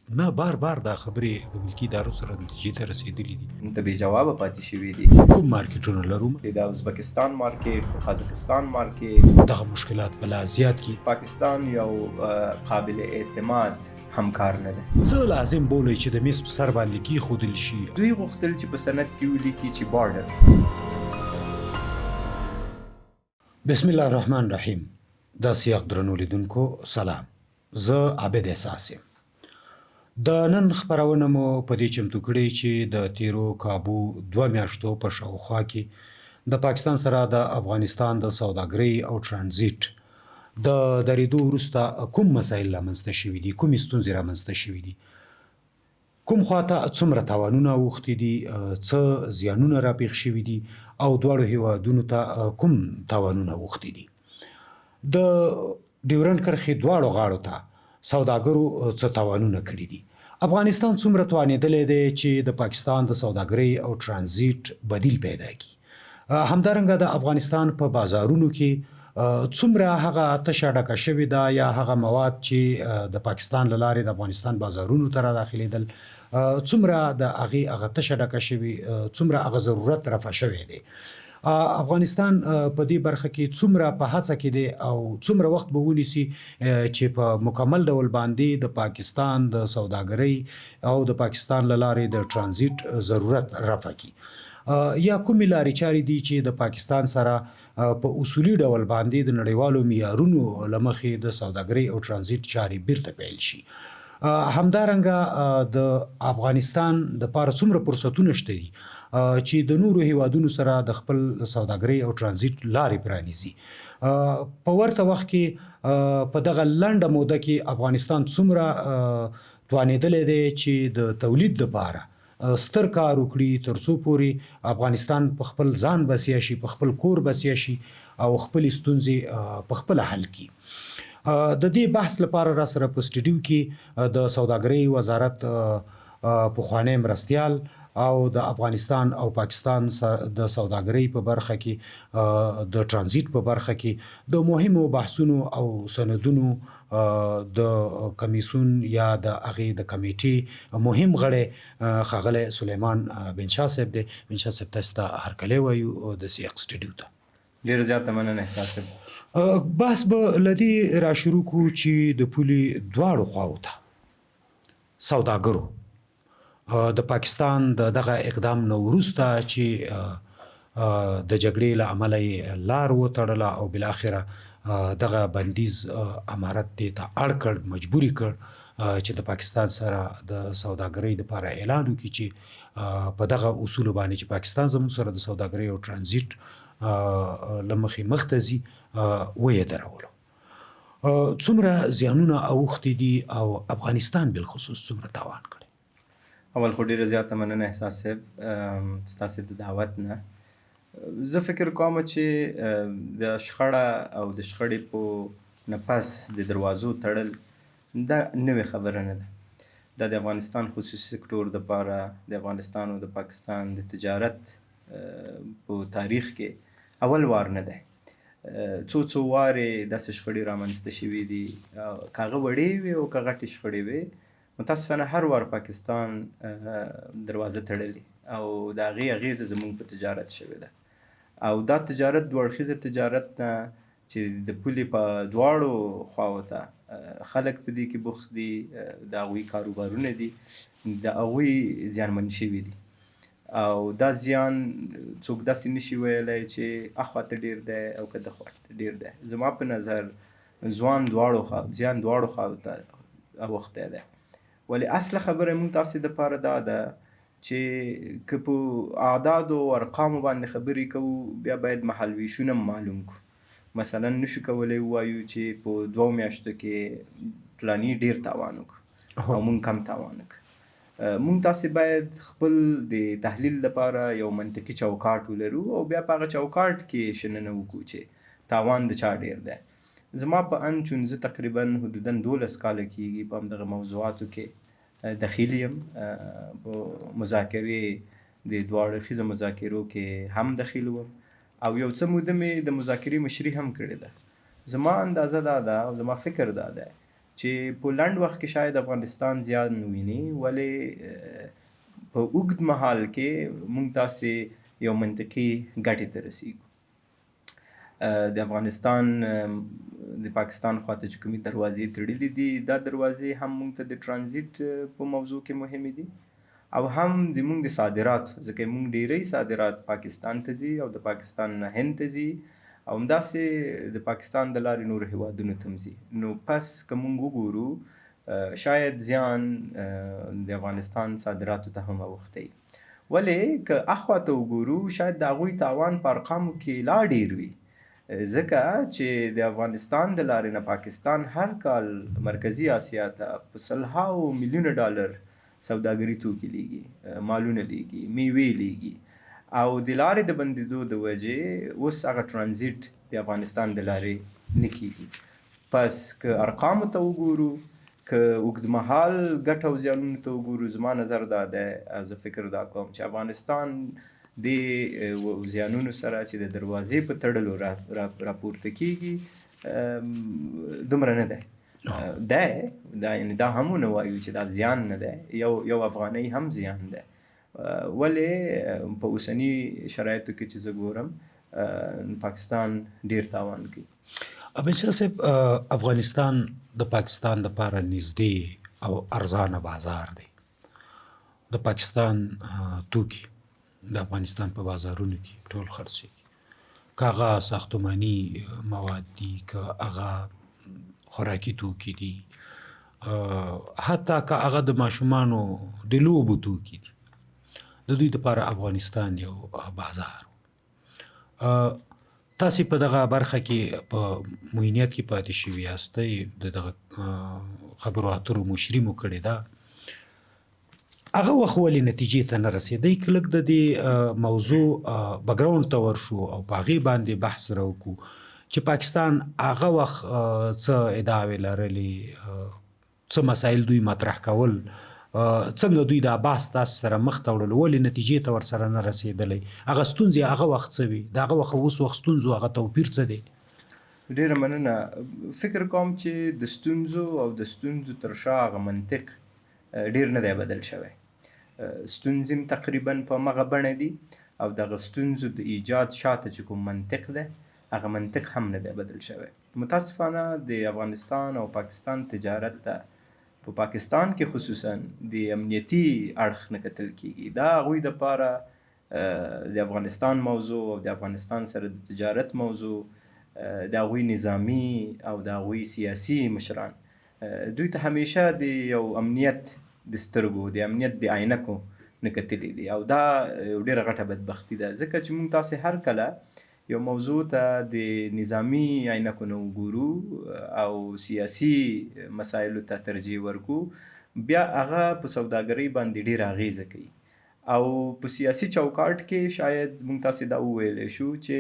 نه بار بار دا خبرې د ملکي ادارو سره نتیجې ته رسېدلي دي. ته بې جوابه پاتې شوي دي. کوم مارکیټونه لرو؟ د ازبکستان مارکیټ، د قازقستان مارکیټ. دغه مشکلات به لا زیات کی. پاکستان یو قابل اعتماد همکار نه دی. زه لازم بولی چې د میز په سر باندې کېښودل شي. دوی غوښتل چې په سند کې ولیکي چې بارډر. بسم الله الرحمن الرحیم. دا سیاق درنو لیدونکو سلام. زه عابد احساس یم. د نن خپرونه مو په دې چمتو کړې چې د تیرو کابو 2 میاشتو په شاوخوا کې د پاکستان سره د افغانستان د سوداګرۍ او ترانزیت د درېدو وروسته کوم مسایل رامنځته شوي دي، کومې ستونزې رامنځته شوي دي، کوم خواته څومره تاوانونه اوښتي دي، څه زیانونه راپېښ شوي دي او دواړو هیوادونو ته کوم تاوانونه اوښتي دي. د ډیورنډ کرښې دواړو غاړو ته سوداګرو څه تاوانونه کړي دي. افغانستان څومره توانېدلی دی چې د پاکستان د سوداګرۍ او ترانزیت بدیل پیدا کړي. همدارنګه د افغانستان په بازارونو کې څومره هغه تشه ډکه شوې ده یا هغه مواد چې د پاکستان له لارې د افغانستان بازارونو ته راداخلېدل څومره د هغه تشه ډکه شوې، څومره هغه ضرورت رفع شوی دی. افغانستان په دې برخه کې څومره په هڅه کې دی او څومره وخت به ونیسي چې په مکمل ډول باندې د پاکستان د سوداګرۍ او د پاکستان له لارې د ترانزیت ضرورت رفع کړي، یا کومې لارې چارې دي چې د پاکستان سره په اصولي ډول باندې د نړیوالو معیارونو له مخې د سوداګرۍ او ترانزیت چارې بیرته پیل شي. همدارنګه د افغانستان دپاره څومره فرصتونه شته دي چې د نورو هیوادونو سره د خپل سوداګرۍ او ترانزیت لارې پرانیزي. په ورته وخت کې په دغه لنډه موده کې افغانستان څومره توانېدلی دی چې د تولید دپاره ستر کار وکړي تر څو پورې افغانستان په خپل ځان بسیا شي، په خپل کور بسیا شي او خپلې ستونزې په خپله حل کړي. د دې بحث لپاره را سره په سټډیو کې د سوداګرۍ وزارت پخوانی مرستیال او د افغانستان او پاکستان د سوداګرۍ په برخه کې د ترانزیت په برخه کې د مهمو بحثونو او سندونو د کمیسیون یا د هغې د کمیټې مهم غړی ښاغلی سلیمان بن شاه صاحب دی. بن شاه صاحب تاسو ته هرکلی وایو د سیاق سټډیو ته. ډېره زیاته مننه احساس صاحب. بحث به له دې را شروع کړو چې د پولې دواړو خواو ته سوداګرو د پاکستان د دغه اقدام نه وروسته چې د جګړې له امله یې لار وتړله او بالاخره دغه بندیز امارت دې ته اړ کړ، مجبوري کړ چې د پاکستان سره د سوداګرۍ دپاره اعلان وکړي چې په دغه اصولو باندې چې پاکستان زموږ سره د سوداګرۍ او ترانزیت له مخې مخ ته ځي ویې درولو. څومره زیانونه اوښتي دي او افغانستان بالخصوص څومره تاوان کړی؟ اول خو ډېره زیاته مننه احساس صاحب ستاسې د دعوت نه. زه فکر کوم چې د شخړه او د شخړې په نفس د دروازو تړل دا نوې خبره نه ده. دا د افغانستان خصوصي سکتور دپاره د افغانستان او د پاکستان د تجارت په تاریخ کې اول وار نه دی. څو وارې داسې شخړې رامنځته شوي دي، که هغه وړې وي او که غټې شخړې وي. متاسفانه هر وار پاکستان دروازه تړلې او د هغې اغېزه زموږ په تجارت شوې ده او دا تجارت دوه اړخیزه تجارت نه چې د پولې په دواړو خواو ته خلک په دې کې بوخت دي، د هغوی کاروبارونه دي، د هغوی زیانمن شوي دي او دا زیان څوک داسې نشي ویلی چې اخواته ډېر دی او که دخواته ډېر دی. زما په نظر زیان دواړو خواو ته اوښتی دی. ولی اصله خبره موږ تاسې دپاره دا ده چې که په اعدادو او ارقامو باندې خبرې کوو بیا باید محلویشونه معلوم کړو. مثلا نشو کولی ووایو چې په 2 میاشتو کې فلاني ډېر تاوان وکړو او موږ کم تاوان وکړو. موږ تاسې باید خپل د تحلیل لپاره یو منطقي چوکاټ ولرو او بیا په هغه چوکاټ کې شننه وکړو چې تاوان د چا ډېر دی. زما په اند چون زه تقریبا حدودا 12 کاله کېږي په همدغه موضوعاتو کې دخیل یم، په مذاکرې د دوه اړخیزو مذاکرو کې هم دخیل وم او یو څه موده مې د مذاکرې مشري هم کړې ده. زما اندازه دا ده او زما فکر دا ده چې په لنډ وخت کې شاید افغانستان زیان وویني، ولې په اوږد مهال کې موږ تاسې یو منطقي ګټې ته رسیږو. د افغانستان د پاکستان خواته چې کومې دروازې تړلې دي، دا دروازې هم موږ ته د ټرانزیت په موضوع کې مهمې دي او هم زموږ د صادراتو، ځکه موږ ډیری صادرات پاکستان ته ځي او د پاکستان نه هند ته ځي او همداسې د پاکستان د لارې نورو هیوادونو ته هم ځي. نو پس که موږ وګورو شاید زیان د افغانستان صادراتو ته هم اوښتی، ولې که اخواته وګورو شاید د هغوی تاوان په ارقامو کې لا ډیر وي، ځکه چې د افغانستان د لارې نه پاکستان هر کال مرکزي اسیا ته په سلهاوو میلیونه ډالر سوداګري توکي لیږي، مالونه لیږي، میوې لیږي او د لارې د بندېدو د وجې اوس هغه ټرانزیت د افغانستان د لارې نه کیږي. پس که ارقامو ته وګورو، که اوږدمهال ګټه او زیانونو ته وګورو، زما نظر دا دی او زه فکر دا کوم چې افغانستان د زیانونو سره چې د دروازې په تړلو راپورته کیږي دومره نه دی. یعنی دا هم ونه وایو چې دا زیان نه دی، یو افغانۍ هم زیان دی، ولې په اوسني شرایطو کې چې زه ګورم پاکستان ډیر تاوان کوي. ابشار صاحب، افغانستان د پاکستان دپاره نږدې او ارزانه بازار دی. د پاکستان توکي د افغانستان په بازارونو کې ټول خرڅېږي، که هغه ساختماني مواد دي، که هغه خوراکي توکي دي، حتی که هغه د ماشومانو د لوبو توکي دي، د دوی دپاره افغانستان یو بازار. تاسې په دغه برخه کې په معینیت کې پاتې شوي یاستئ، د دغه خبرو اترو مشري مو کړې ده. هغه وخت ولې نتیجې ته نه رسېدی؟ که لږ د دې موضوع بګراونډ ته ورشو او په هغې باندې بحث راوکړو چې پاکستان هغه وخت څه ادعاوې لرلې، څه مسایل دوی مطرح کول، څنګه دوی دا بحث تاسو سره مخ ته وړل، ولې نتیجې ته ورسره نه رسېدلی؟ هغه ستونزې هغه وخت څه وي؟ د هغه وخت اوس وخت ستونزو هغه توپیر څه دی؟ ډیره مننه. فکر کوم چې د ستونزو او د ستونزو تر شا هغه منطق ډیر نه دی بدل شوی. ستونزې تقریبا په مغه بڼه دي او دغه ستونزو د ایجاد شاته چې کوم منطق دی هغه منطق هم نه دی بدل شوی. متاسفانه د افغانستان او پاکستان تجارت ته په پاکستان کې خصوصا د امنیتي اړخ نه کتل کیږي. دا هغوی دپاره د افغانستان موضوع او د افغانستان سره د تجارت موضوع، د هغوی نظامی او د هغوی سیاسي مشران دوی ته همیشه د یو امنیت د سترګو، د امنیت د عینکو نه کتلي دي او دا یو ډېره غټه بدبختي ده، ځکه چې موږ تاسې هر کله یو موضوع ته د نظامی عینکو نه وګورو او سیاسي مسایلو ته ترجیح ورکو، بیا هغه په سوداګرۍ باندې ډېره اغیزه کوي او په سیاسي چوکاټ کې شاید موږ تاسې دا وویلی شو چې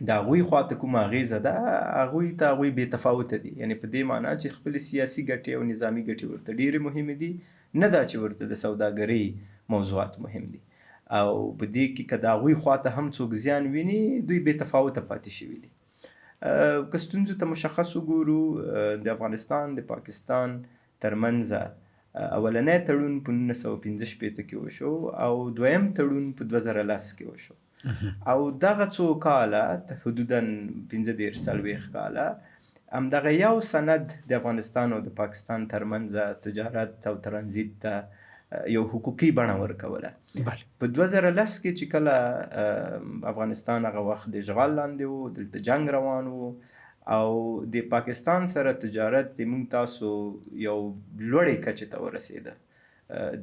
د هغوی خواته کومه اغیزه ده هغوی ته هغوی بې تفاوته دي. یعنې په دې معنا چې خپلې سیاسي ګټې او نظامي ګټې ورته ډېرې مهمې دي، نه دا چې ورته د سوداګرۍ موضوعات مهم دي. او په دې کې که د هغوی خواته هم څوک زیان ویني دوی بې تفاوته پاتې شوي دي. که ستونزو ته مشخص وګورو، د افغانستان د پاکستان ترمنځ اولنی تړون په 1965 کې وشو او دویم تړون په 2010 کې وشو او دغه څو کاله حدوداً 15-40 کاله همدغه یو سند د افغانستان او د پاکستان ترمنځ تجارت او ترانزیت ته یو حقوقي بڼه ورکوله. په 2010 کې چې کله افغانستان هغه وخت د اشغال لاندې و، دلته جنگ روان و او د پاکستان سره تجارت موږ تاسو یو لوړې کچې ته ورسېده.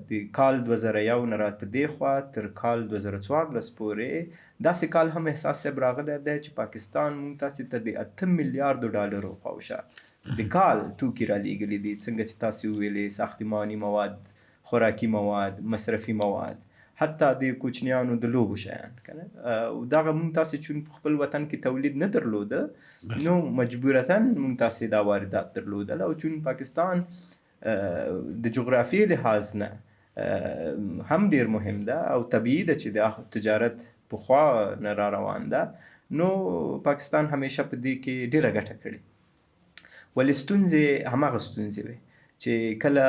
د کال 2001 نه را په دې خوا تر کال 2014 پورې داسې کال هم احساس صاحب راغلی دی چې پاکستان موږ تاسې ته د 8 میلیارډو ډالرو خواوشا د کال توکي را لیږلي دي. څنګه چې تاسې وویلې ساختماني مواد، خوراکي مواد، مصرفي مواد، حتی د کوچنیانو د لوبو شیان کنه. او دغه موږ تاسې چون په خپل وطن کې تولید نه درلوده نو مجبورتاً موږ تاسې دا واردات درلودل او چون پاکستان د جغرافیې لحاظ نه هم ډیر مهم ده او طبیعي ده چې د تجارت پخوا نه را روان ده، نو پاکستان همیشه په دې کې ډیره ګټه کړې. ولې ستونزې هماغه ستونزې وې چې کله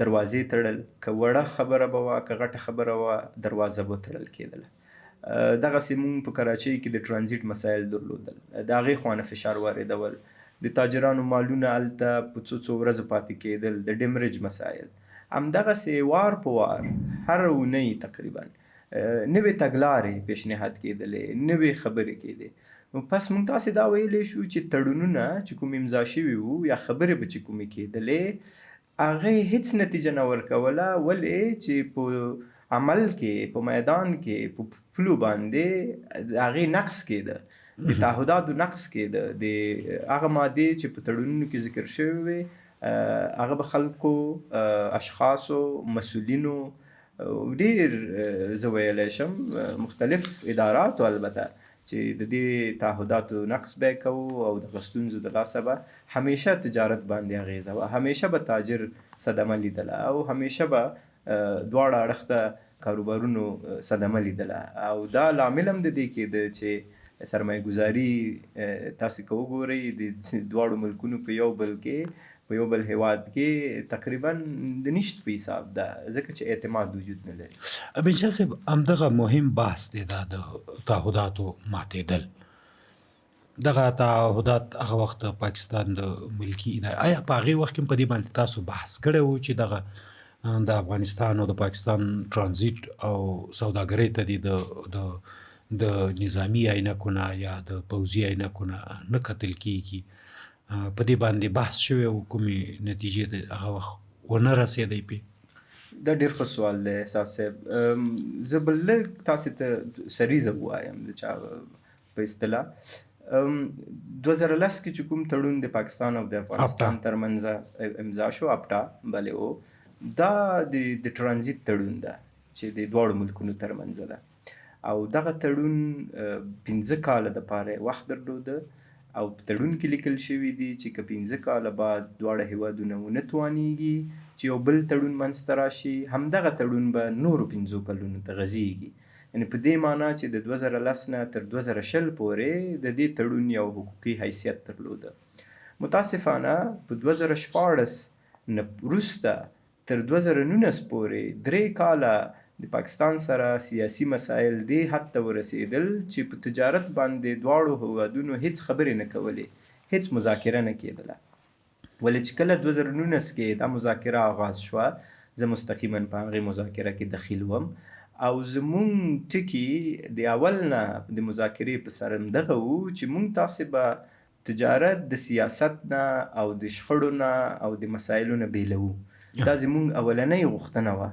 دروازې تړل، که وړه خبره به وه که غټه خبره وه دروازه به تړل کېدله. دغسې مونږ په کراچۍ کې د ټرانزیټ مسایل درلودل، د هغې خوا نه فشار واردول، د تاجرانو مالونه هلته په څو ورځو پاتې کېدل، د ډیمریج مسایل. همدغسې وار په وار هر اونۍ تقریبا نوې تګلارې پیشنهاد کېدلې، نوې خبرې کېدې. نو پس موږ تاسې دا ویلی شو چې تړونونه چې کوم امضا شوي وو یا خبرې به چې کومې کېدلې هغې هیڅ نتیجه نه ورکوله. ولې چې په عمل کې، په میدان کې، په پلو باندې د هغې نقص کېده، د تعهداتو نقص کېده، د هغه مادې چې په تړونونو کې ذکر شوې وې هغه به خلکو، اشخاصو، مسؤلینو، ډېر زه ویلی شم مختلف اداراتو البته چې د دې تعهداتو نقص به یې کوو او دغه ستونزو د لاسه به همیشه تجارت باندې اغېزه وه، همیشه به تاجر صدمه لیدله او همیشه به دواړه اړخ ته کاروبارونو صدمه لیدله. او دا لامل هم د دې کېده چې سرمایه ګذاري تاسې که وګورئ د دواړو ملکونو په یو بل کې، په یو بل هیواد کې تقریبا د نشت په حساب ده، ځکه چې اعتماد وجود نه لري. امین شاه صاحب، همدغه مهم بحث دی دا د تعهداتو ماتېدل. دغه تعهدات هغه وخت د پاکستان د ملکي ادارې، آیا په هغې وخت کې په دې باندې تاسو بحث کړی و چې دغه د افغانستان او د پاکستان ټرانزیټ او سوداګرۍ ته د نظامی عینکونه یا د پوځي عینکونه نه کتل کېږي؟ په دې باندې بحث شوی او کومې نتیجې ته هغه وخت ونه رسېدی پې؟ دا ډېر ښه سوال دی احساس صاحب. زه به لږ تاسې ته سریزه ووایم د چا په اصطلاح. 2010 کې چې کوم تړون د پاکستان او د افغانستان ترمنځ امضا شو، اپټا بلې و، دا د ټرانزیټ تړون ده چې د دواړو ملکونو ترمنځ ده. او دغه تړون 15 کاله دپاره وخت درلوده او په تړون کې لیکل شوي دي چې که 15 کاله بعد دواړه هیوادونه ونه توانیږي چې یو بل تړون منځته راشي، همدغه تړون به نورو 15 کلونو ته غځېږي. یعنې په دې معنا چې د 2010 نه تر 2020 پورې د دې تړون یو حقوقي حیثیت درلوده. متاسفانه په 2014 نه وروسته تر 2019 پورې 3 کاله د پاکستان سره سیاسي مسایل دې حد ته ورسېدل چې په تجارت باندې دواړو هیوادونو هیڅ خبرې نه کولې، هیڅ مذاکره نه کېدله. ولې چې کله 2019 کې دا مذاکره آغاز شوه، زه مستقیما په هغې مذاکره کې دخیل وم او زمونږ ټکي د اول نه د مذاکرې په سر همدغه وو چې مونږ تاسې به تجارت د سیاست نه او د شخړو نه او د مسایلو نه بیلوو. دا زمونږ اولنۍ غوښتنه وه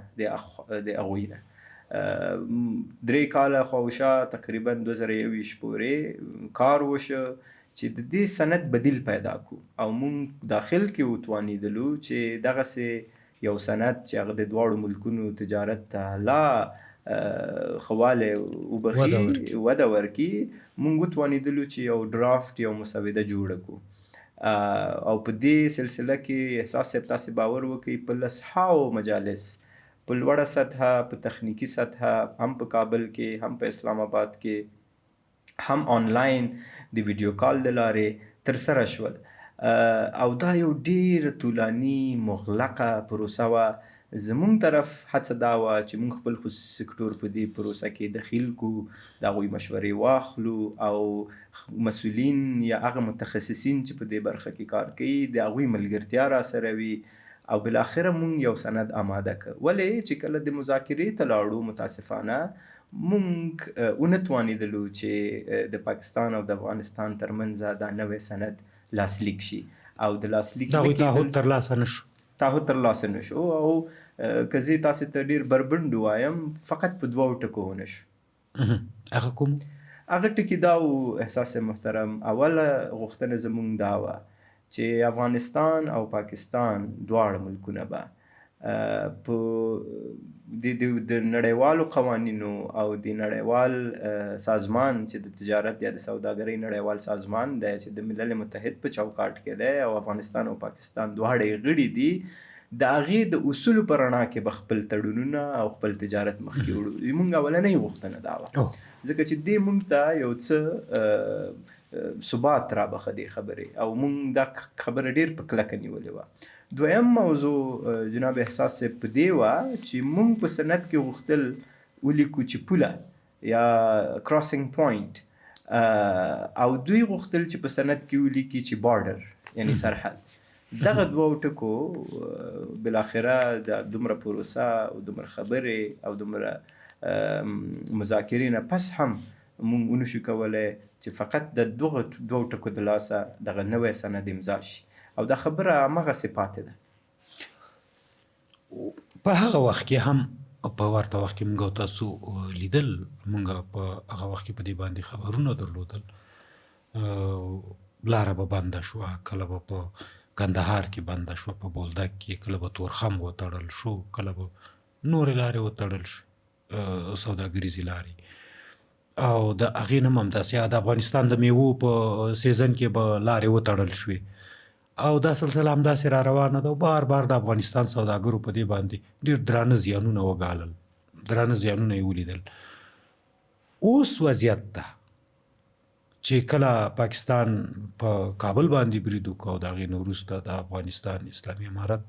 د هغوی نه. 3 کاله خواوشا تقریبا 2021 پورې کار وشه چې د دې سند بدیل پیدا کو او مونږ داخل کې وتوانېدلو چې دغسې یو سند چې هغه د دواړو ملکونو تجارت ته لا خواله وبخي، وده ورکي. مونږ وتوانېدلو چې یو ډرافټ، یو مسوده جوړه کو او په دې سلسله کې احساس صاحب تاسې باور وکړئ په لسهاو مجالس، په لوړه سطحه، په تخنیکي سطحه، هم په کابل کې، هم په اسلام آباد کې، هم آنلاین د ویډیو کال د لارې ترسره شول. او دا یو ډېر طولاني مغلقه پروسه وه. زمونږ طرف هڅه دا وه چې مونږ خپل خصوصي سکتور په دې پروسه کې دخیل کو، د هغوی مشورې واخلو او مسؤلین یا هغه متخصصین چې په دې برخه کې کار کوي د هغوی ملګرتیا را سره وي او بالاخره مونږ یو سند آماده کړ. ولې چې کله د مذاکرې ته لاړو متاسفانه مونږ ونه توانېدلو چې د پاکستان او د افغانستان ترمنځ دا نوی سند لاسلیک شي او د لاسلیک د هغوی تعهد ترلاسه نه شو. تعهد ترلاسه نه شو او که زه تاسې ته ډېر بربنډ ووایم فقط په 2 ټکو ونه شو. هغه کوم؟ هغه ټکي دا و احساس محترم، اوله غوښتنه زمونږ دا وه چې افغانستان او پاکستان دواړه ملکونه به په د نړیوالو قوانینو او د نړیوال سازمان چې د تجارت یا د سوداګرۍ نړیوال سازمان دی چې د ملل متحد په چوکاټ کې دی او افغانستان او پاکستان دواړه یې غړي دي، د هغې د اصولو په رڼا کې به خپل تړونونه او خپل تجارت مخکې وړو. زموږ اولنۍ غوښتنه دا وه ځکه چې دې موږ ته یو څه ثبات رابخه دې خبرې او موږ دا خبره ډېر په کلکه نیولې وه. دویم موضوع جناب احساس صاحب په دې وه چې موږ په سند کې غوښتل ولیکو چې پوله یا کراسینګ پوینټ او دوی غوښتل چې په سند کې ولیکي چې بارډر یعنی سرحد. دغه دوه ټکو بالاخره د دومره پروسه او دومره خبرې او دومره مذاکرې نه پس هم موږ ونشو کولی چې فقط د دغه دوه ټکو د لاسه دغه نوی سند امضا شي او دا خبره همغسې پاتې ده. په هغه وخت کې هم په ورته وخت کې موږ او تاسو لیدل، موږ په هغه وخت کې په دې باندې خبرونه درلودل. لاره به بنده شوه، کله به په کندهار کې بنده شوه، په بولدک کې، کله به تورخم وتړل شو، کله به نورې لارې وتړل شو، سوداګریزې لارې. او د هغې نه هم همداسې د افغانستان د میوو په سیزن کې به لارې وتړل شوې او دا سلسله همداسې را روانه ده او بار بار د افغانستان سوداګرو په دې باندې ډېر درانه زیانونه وګالل، درانه زیانونه یې ولیدل. اوس وضعیت ده چې کله پاکستان په کابل باندې برید وکړ او د هغې نه وروسته د افغانستان اسلامي امارت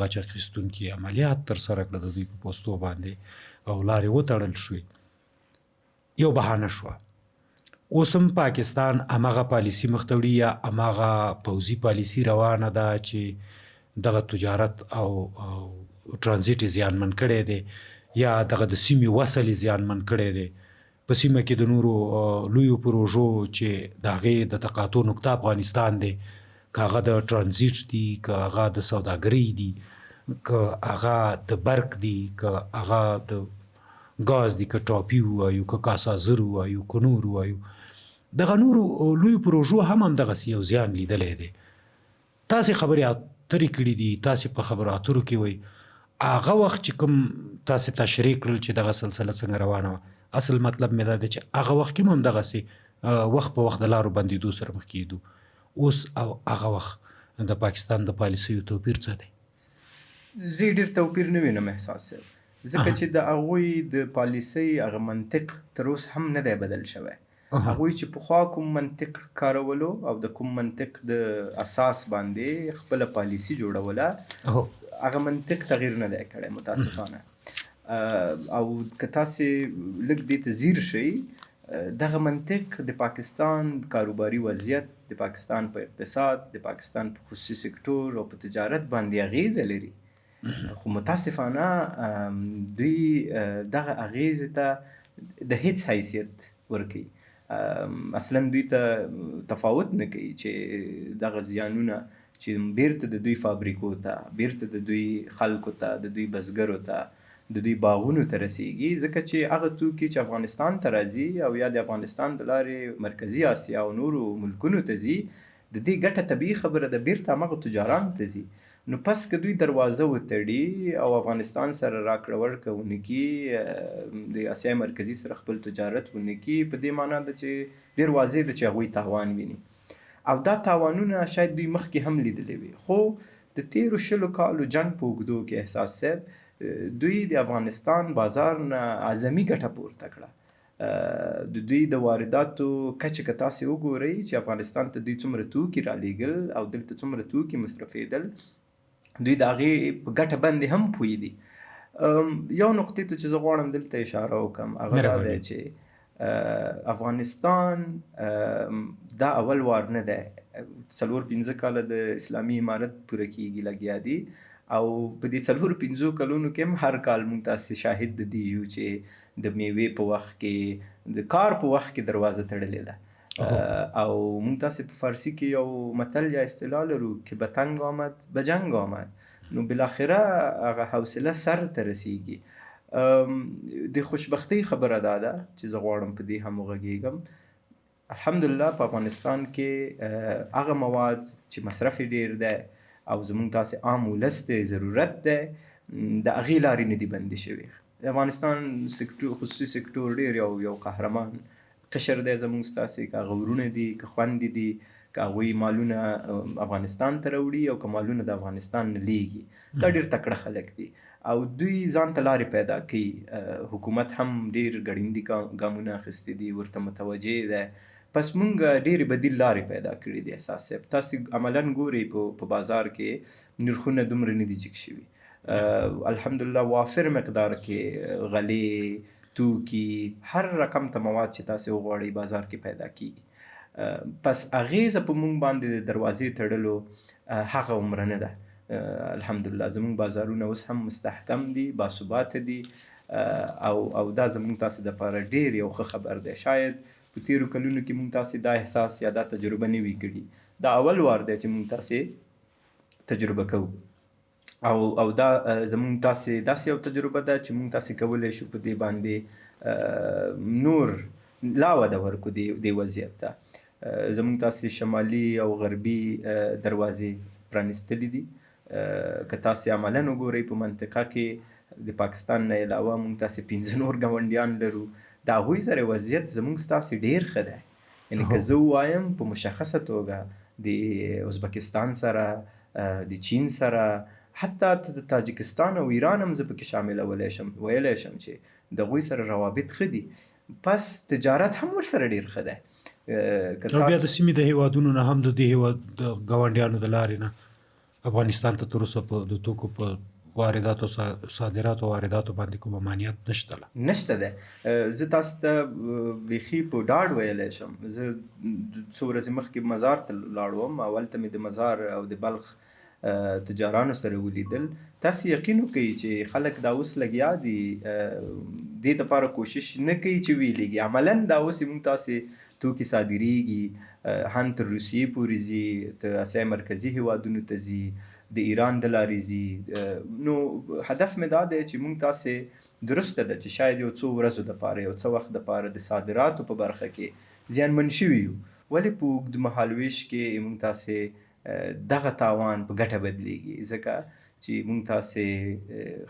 غچ اخیستونکي عملیات ترسره کړه د دوی په پوستو باندې او لارې وتړل شوې، یو بهانه شوه. اوس هم پاکستان هماغه پالیسي مخته وړي یا هماغه پوځي پالیسي روانه ده چې دغه تجارت او ترانزیت یې زیانمن کړی دی یا دغه د سیمې وصل یې زیانمن کړی دی. په سیمه کې د نورو لویو پروژو چې د هغې د تقاطع نقطه افغانستان دی، که هغه د ترانزیت دي، که هغه د سوداګرۍ دي، که هغه د برق دي، که هغه د ګاز دي، که ټاپي ووایو، که کاسازر ووایو، که نور ووایو، دغه نورو لویو پروژو هم همدغسې یو زیان لیدلی دی. تاسې خبرې اترې کړي دي، تاسې په خبرو اترو کې وایي هغه وخت چې کوم تاسې تشریح کړل چې دغه سلسله څنګه روانه وه، اصل مطلب مې دا دی چې هغه وخت کې هم همدغسې وخت په وخت د لارو بندېدو سره مخ کېدو. اوس او هغه وخت د پاکستان د پالیسیو توپیر څه دی؟ زه ډېر توپیر نه وینم احساس صاحب، ځکه چې د هغوی د پالیسۍ هغه منطق تر اوسه هم نه دی بدل شوی. هغوی چې پخوا کوم منطق کارولو او د کوم منطق د اساس باندې خپله پالیسي جوړوله، هغه منطق تغییر نه دی کړی متاسفانه. او که تاسې لږ دې ته ځیر شئ، دغه منطق د پاکستان کاروباري وضعیت، د پاکستان په اقتصاد، د پاکستان په خصوصي سکتور او په تجارت باندې اغیزه لري، خو متاسفانه دوی دغه اغیزې ته د هیڅ حیثیت ورکوي. اصلا دوی ته تفاوت نه کوي چې دغه زیانونه چې بیرته د دوی فابریکو ته، بیرته د دوی خلکو ته، د دوی بزګرو ته، د دوی باغونو ته رسیږي، ځکه چې هغه توکي چې افغانستان ته راځي او یا د افغانستان د لارې مرکزي اسیا او نورو ملکونو ته ځي، د دې ګټه طبیعي خبره ده بیرته همغه تجارانو ته ځي. نو پس که دوی دروازه وتړي او افغانستان سره راکړه ورکړه ونه کړي، د اسیا مرکزي سره خپل تجارت ونه کړي، په دې معنا ده چې ډېر واضح ده چې هغوی تاوان ویني. او دا تاوانونه شاید دوی مخکې هم لیدلی وي، خو د تیرو 20 کالو جنګ په اوږدو کې احساس صاحب دوی د افغانستان بازار نه اعظمي ګټه پورته کړه. د دوی د وارداتو کچه که تاسې وګورئ چې افغانستان ته دوی څومره توکي رالیږل او دلته څومره توکي مصرفېدل، دوی د هغې په ګټه باندې هم پوه دي. یو نقطې ته چې زه غواړم دلته اشاره وکړم هغه دا دی چې افغانستان دا اول وار نه دی، 4-5 کاله د اسلامي امارت پوره کېږي لګیا دي، او په دې 4-5 کلونو کې هم هر کال موږ تاسې شاهد د دې یو چې د میوې په وخت کې، د کار په وخت کې دروازه تړلې ده. او موږ تاسې په فارسي کې یو متل یا اصطلاح لرو که به تنگ آمد به جنگ آمد، نو بالاخره هغه حوصله سر ته رسیږي. د خوشبختۍ خبره دا ده چې زه غواړم په دې هم وغږېږم، الحمدلله په افغانستان کې هغه مواد چې مصرف یې ډېر دی او زموږ تاسې عام ولس ته ضرورت دی، د هغې لارې نه دي بندې شوي. د افغانستان خصوصي سکتور ډېر یو قهرمان قشر دی زموږ ستاسې، که هغه ورونه دي، که خویندې دي، که هغوی مالونه افغانستان ته راوړي او که مالونه د افغانستان نه لیږي، دا ډېر تکړه خلک دي او دوی ځان ته لارې پیدا کوي. حکومت هم ډېر ګړندي ګامونه اخیستي دي، ورته متوجه دی، پس مونږ ډېرې بدیل لارې پیدا کړي دي احساس صاحب. تاسې عملاً ګورئ په بازار کې نرخونه دومره نه دي جګ شوي. الحمدلله وافر مقدار کې غلې، توکي، هر رقم ته مواد چې تاسې وغواړئ بازار کې پیدا کیږي. پس اغیزه په مونږ باندې د دروازې تړلو هغه عمره نه ده. الحمدلله زمونږ بازارونه اوس هم مستحکم دي، باثباته دي، او دا زمونږ تاسې دپاره ډېر یو ښه خبر دی. شاید په تېرو کلونو کې مونږ تاسې دا احساس یا دا تجربه نه وي کړي. دا اول وار دی چې مونږ تاسې تجربه کوو، او دا زمونږ تاسې داسې یو تجربه ده چې مونږ تاسې کولی شو په دې باندې نور لا وده ورکړو دې وضعیت ته. زمونږ تاسې شمالي او غربي دروازې پرانیستلي دي. که تاسې عملاً وګورئ په منطقه کې د پاکستان نه علاوه مونږ تاسې 15 نور ګاونډیان لرو. د هغوی سره وضعیت زمونږ ستاسې ډېر ښه دی. یعنې که زه ووایم په مشخصه توګه د ازبکستان سره، د چین سره، حتی د تاجکستان او ایران هم زه پکې شاملولی شم، ویلی شم چې د هغوی سره روابط ښه دي. پس تجارت هم ورسره ډېر ښه دی. او بیا د سیمې د هیوادونو نه هم د دې هیواد د ګاونډیانو د لارې نه افغانستان ته تر اوسه په د توکو په وارداتو صادراتو او وارداتو باندې کومه مانیت نشته دی. زه تاسو ته بیخي په ډاډ ویلی شم. زه څو ورځې مخکې مزار ته لاړ وم، اول ته مې د مزار او د بلخ تجارانو سره ولیدل. تاسې یقین وکئ چې خلک دا اوس لګیا دي، دې دپاره کوشش نه کوي چې ویلېږي. عملاً دا اوس موږ تاسې توکي صادریږي، هم تر روسیې پورې ځي، تر اسیا مرکزي هیوادونو ته ځي، د ایران د لارې ځي. نو هدف مې دا دی چې موږ تاسې درسته ده چې شاید یو څو ورځو دپاره، یو څه وخت دپاره د صادراتو په برخه کې زیانمن شوي یو، ولې په اوږد مهال ویش کې موږ تاسې دغه تاوان په ګټه بدلیږي، ځکه چې موږ تاسې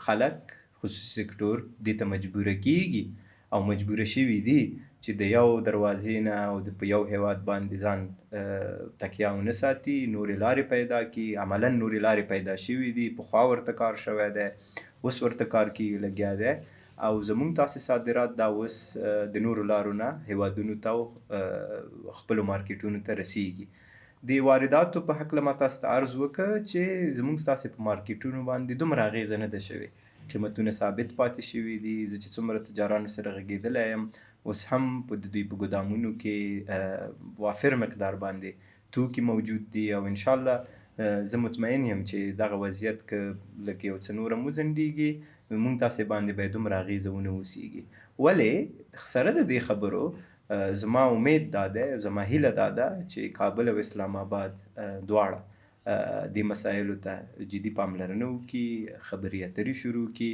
خلک خصوصي سکتور دې ته مجبوره کیږي او مجبوره شوي دي چې د یو دروازې نه او په یو هیواد باندې ځان تکیه ونه ساتي، نورې لارې پیدا کړي. عملاً نورې لارې پیدا شوي دي، پخوا ورته کار شوی دی، اوس ورته کار کې لګیا دی. او زمونږ تاسې صادرات دا اوس د نورو لارو نه هیوادونو ته او خپلو مارکیټونو ته رسیږي. د وارداتو په هکله ما تاسو ته عرض وکړه چې زمونږ ستاسې په مارکیټونو باندې دومره اغېزه نه ده شوې. قیمتونه ثابت پاتې شوي دي. زه چې څومره تجارانو سره غږېدلی یم، اوس هم د دوی په ګدامونو کې وافر مقدار باندې توکي موجود دي، او انشاءالله زه مطمئن یم چې دغه وضعیت که لږ یو څه نور هم وځنډېږي، موږ تاسې باندې به دومره اغېزه ونه اوسېږي. ولې سره د دې خبرو زما امید دا دی، زما هیله دا ده چې کابل او اسلام آباد دواړه دې مسایلو ته جدي پاملرنه وکړي، خبرې اترې شروع کړي،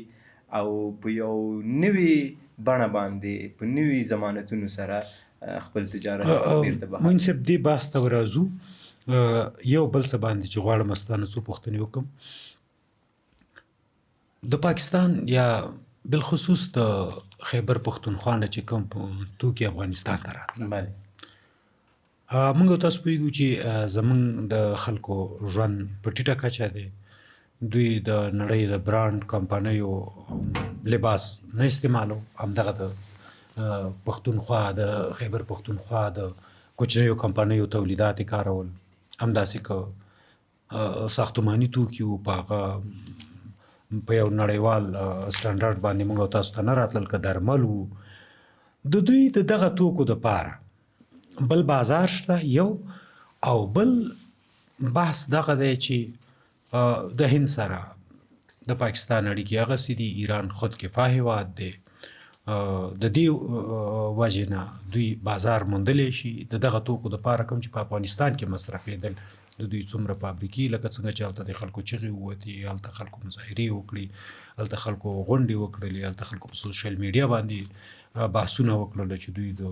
او په یو نوي بڼه باندې په نوي ضمانتونو سره خپل تجارت بیرته بحال. مونږ صاحب دې بحث ته ورځو، یو بل څه باندې چې غواړم ستانه څو پوښتنې وکړم. د پاکستان یا بالخصوص د خیبر پښتونخوا نه چې کوم توکي افغانستان ته راتلل، بله موږ تاسو پوهېږو چې زموږ د خلکو ژوند په ټیټه کچه دی. دوی د نړۍ د برانډ کمپنیو لباس نه استعمالو، همدغه د پښتونخوا د خیبر پښتونخوا د کوچنیو کمپنیو تولیدات یې کارول، همداسې که ساختماني توکي وو په هغه په یو نړیوال سټنډرډ باندې موږ تاسو ته نه راتلل، که درمل وو. د دوی د دغه توکو دپاره بل بازار شته یو، او بل بحث دغه دی چې د هند سره د پاکستان اړیکې هغسې دي، ایران خودکفا هیواد دی، د دې وجې نه دوی بازار موندلی شي د دغه توکو دپاره، کوم چې په افغانستان کې مصرفېدل. د دوی څومره فابریکې لکه څنګه چې هلته د خلکو چغې ووتې، هلته خلکو مظاهرې وکړې، هلته خلکو غونډې وکړلې، هلته خلکو په سوشل میډیا باندې بحثونه وکړل چې دوی د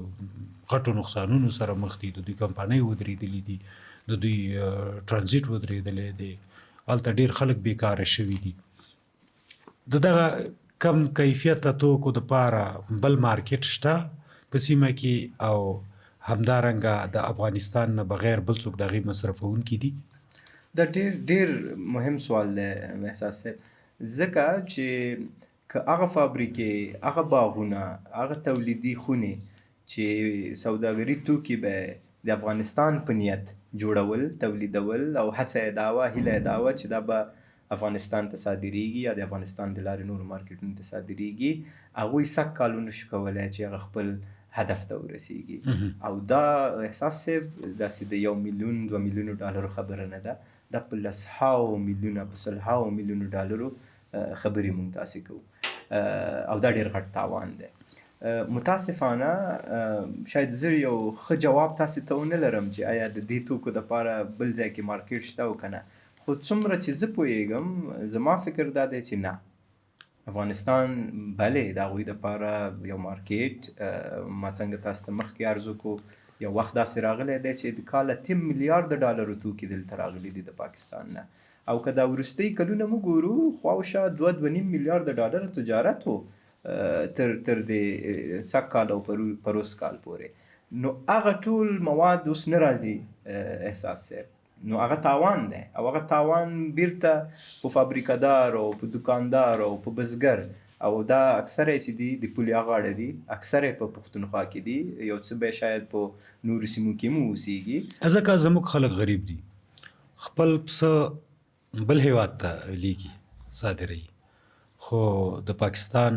غټو نقصانونو سره مخ دي، د دوی کمپنۍ ودرېدلي دي، د دوی ټرانزیټ ودرېدلی دی، هلته ډېر خلک بیکاره شوي دي. د دغه کم کیفیته توکو دپاره بل مارکیټ شته په سیمه کې، او همدارنګه د افغانستان نه بغیر بل څوک د هغې مصرفونکي دي؟ دا ډېر مهم سوال دی احساس صاحب، ځکه چې که هغه فابریکې، هغه باغونه، هغه تولیدي خونې چې سوداګري توکي به د افغانستان په نیت جوړول، تولیدول او هڅه یې دا وه، هیله یې دا وه چې دا به افغانستان ته صادریږي یا د افغانستان د لارې نورو مارکیټونو ته صادریږي. هغوی سږ کال ونه شو کولی چې هغه خپل هدف ته ورسیږي. او دا احساس صاحب داسې د 1 میلیون 2 میلیونو ډالرو خبره نه ده، دا په لسهاوو میلیونه په سلهاوو میلیونو ډالرو خبرې مونږ تاسې کوو، او دا ډېر غټ تاوان دی. متاسفانه شاید زه یو ښه جواب تاسې ته ونه لرم چې آیا د دې توکو دپاره بل ځای کې مارکیټ شته او که نه، خو څومره چې زه پوهیږم زما فکر دا دی چې نه، افغانستان بلې د هغوی دپاره یو مارکیټ، ما څنګه تاسو ته مخکې عرض وکړو، یو وخت داسې راغلی دی چې د کال 8 میلیارده ډالرو توکي دلته راغلي دي د پاکستان نه، او که دا وروستۍ کلونه مو ګورو خواوشا 2.5 میلیارده ډالر تجارت و تر د سږ کال او پروس کال پورې. نو هغه ټول مواد اوس نه راځي احساس صاحب، نو هغه تاوان دی، او هغه تاوان بیرته په فابریکهدار او په دکاندار او په بزګر، او دا اکثره چې دي د پولیا غاړه دي، اکثره په پښتونخوا کې دي، یو څه به شاید په نورو سیمو کې مو اوسیږي. ځکه زموږ خلک غریب دي، خپل پسه بل هیواد ته لیږي صادروي، خو د پاکستان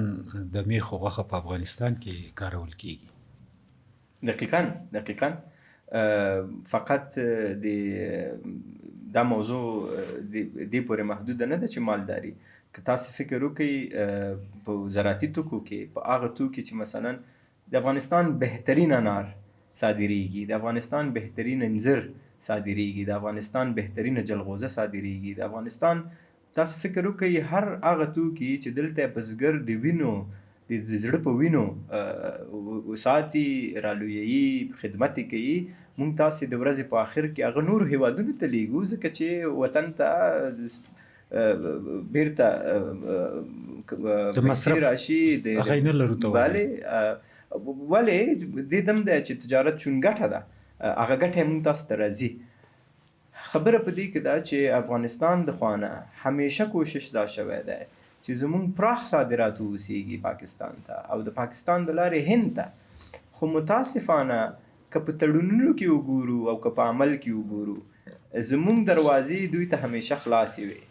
د میخو غوښه په افغانستان کې کارول کیږي. دقیقاً فقط دا موضوع دې پورې محدوده نه ده چې مالداري، که تاسې فکر وکړئ په زراعتي توکو کې، په هغه توکي چې مثلا د افغانستان بهترین انار صادریږي، د افغانستان بهترین انځر صادریږي، د افغانستان بهترین جلغوزه صادریږي، د افغانستان تاسو فکر وکړئ هر هغه توکي چې دلته بزګر د وینو د زړه په وینو ساتي، رالویوي، خدمت یې کوي، مونږ تاسې د ورځې په آخر کې هغه نورو هیوادونو ته لیږو، ځکه چې وطن ته بیرته د مصرف راشي هغه نه لرو ته ولې دې دم دی چې تجارت چون ګټه ده، هغه ګټه یې مونږ تاسو ته راځي. خبره په دې کې ده چې افغانستان د خوا نه همیشه کوشش دا شوی دی چې زمونږ پراخ صادرات اوسیږي پاکستان ته او د پاکستان د لارې هند ته، خو متاسفانه که په تړونونو کې وګورو او که په عمل کې وګورو، زمونږ دروازې دوی ته همیشه خلاصې وي.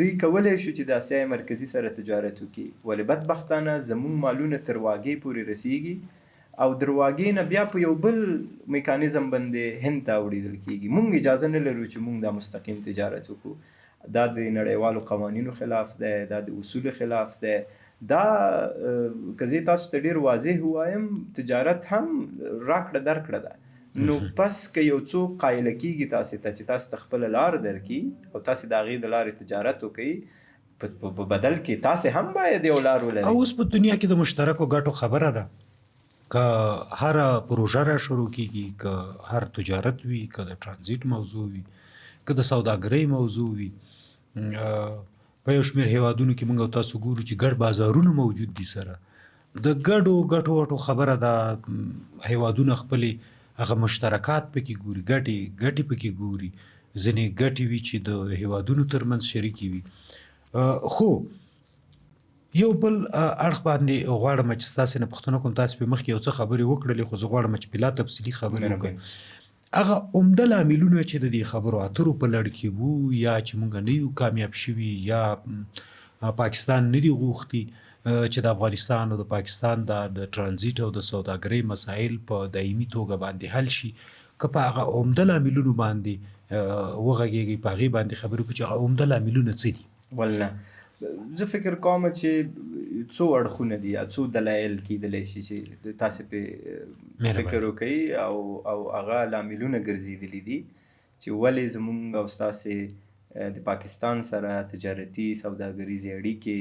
دوی کولی شو چې د اسیا مرکزي سره تجارت وکړي، ولې بدبختانه زمونږ مالونه تر واګې پورې رسیږي، او در واګې نه بیا په یو بل میکانیزم باندې هند ته وړېدل کېږي. مونږ اجازه نه لرو چې مونږ دا مستقیم تجارت وکړو، دا د نړیوالو قوانینو خلاف دی، دا د اصولو خلاف دی. دا که زه تاسو ته ډېر واضح ووایم، تجارت هم راکړه درکړه ده. نو پس که یو څوک قایله کېږي تاسې ته چې تاسو ته خپله لار درکړي او تاسې د هغې د لارې تجارت وکړئ، په بدل کې تاسې هم باید یو لار ولرئ. او اوس په دنیا کې د مشترکو ګټو خبره ده، که هر پروژه را شروع کیږي، که هر تجارت وي، که د ترانزیت موضوع وي، که د سوداګرۍ موضوع وي، په یو شمېر هیوادونو کې موږ او تاسو ګورو چې ګډ بازارونه موجود دي سره، د ګډو ګټو وټو خبره ده، هیوادونه خپلې هغه مشترکات پکې ګوري، ګټې پکې ګوري، ځینې ګټې وي چې د هیوادونو ترمنځ شریکې وي. خو یو بل اړخ باندې غواړم چې تاسې نه پوښتنه کوم، تاسې په مخکې یو څه خبرې وکړلې، خو زه غواړم چې بلا تفصیلي خبرې وکړم. هغه عمده لاملونه چې د دې خبرو اترو په لړ کې وو، یا چې موږ نه یو کامیاب شوي، یا پاکستان نه دي غوښتي چې د افغانستان او د پاکستان د ترانزیت او د سوداګرۍ مسایل په دایمي توګه باندې حل شي، که په هغه عمده لاملونو باندې وغږېږئ، په هغې باندې خبرې وکړو چې هغه عمده لاملونه څه دي. ولنه زه فکر کوم چې څو اړخونه دي یا څو دلایل کیدلی شي چې تاسې پې فکر وکړئ او هغه لاملونه ګرځېدلي دي چې ولې زمونږ او ستاسې د پاکستان سره تجارتي سوداګریزې اړیکې،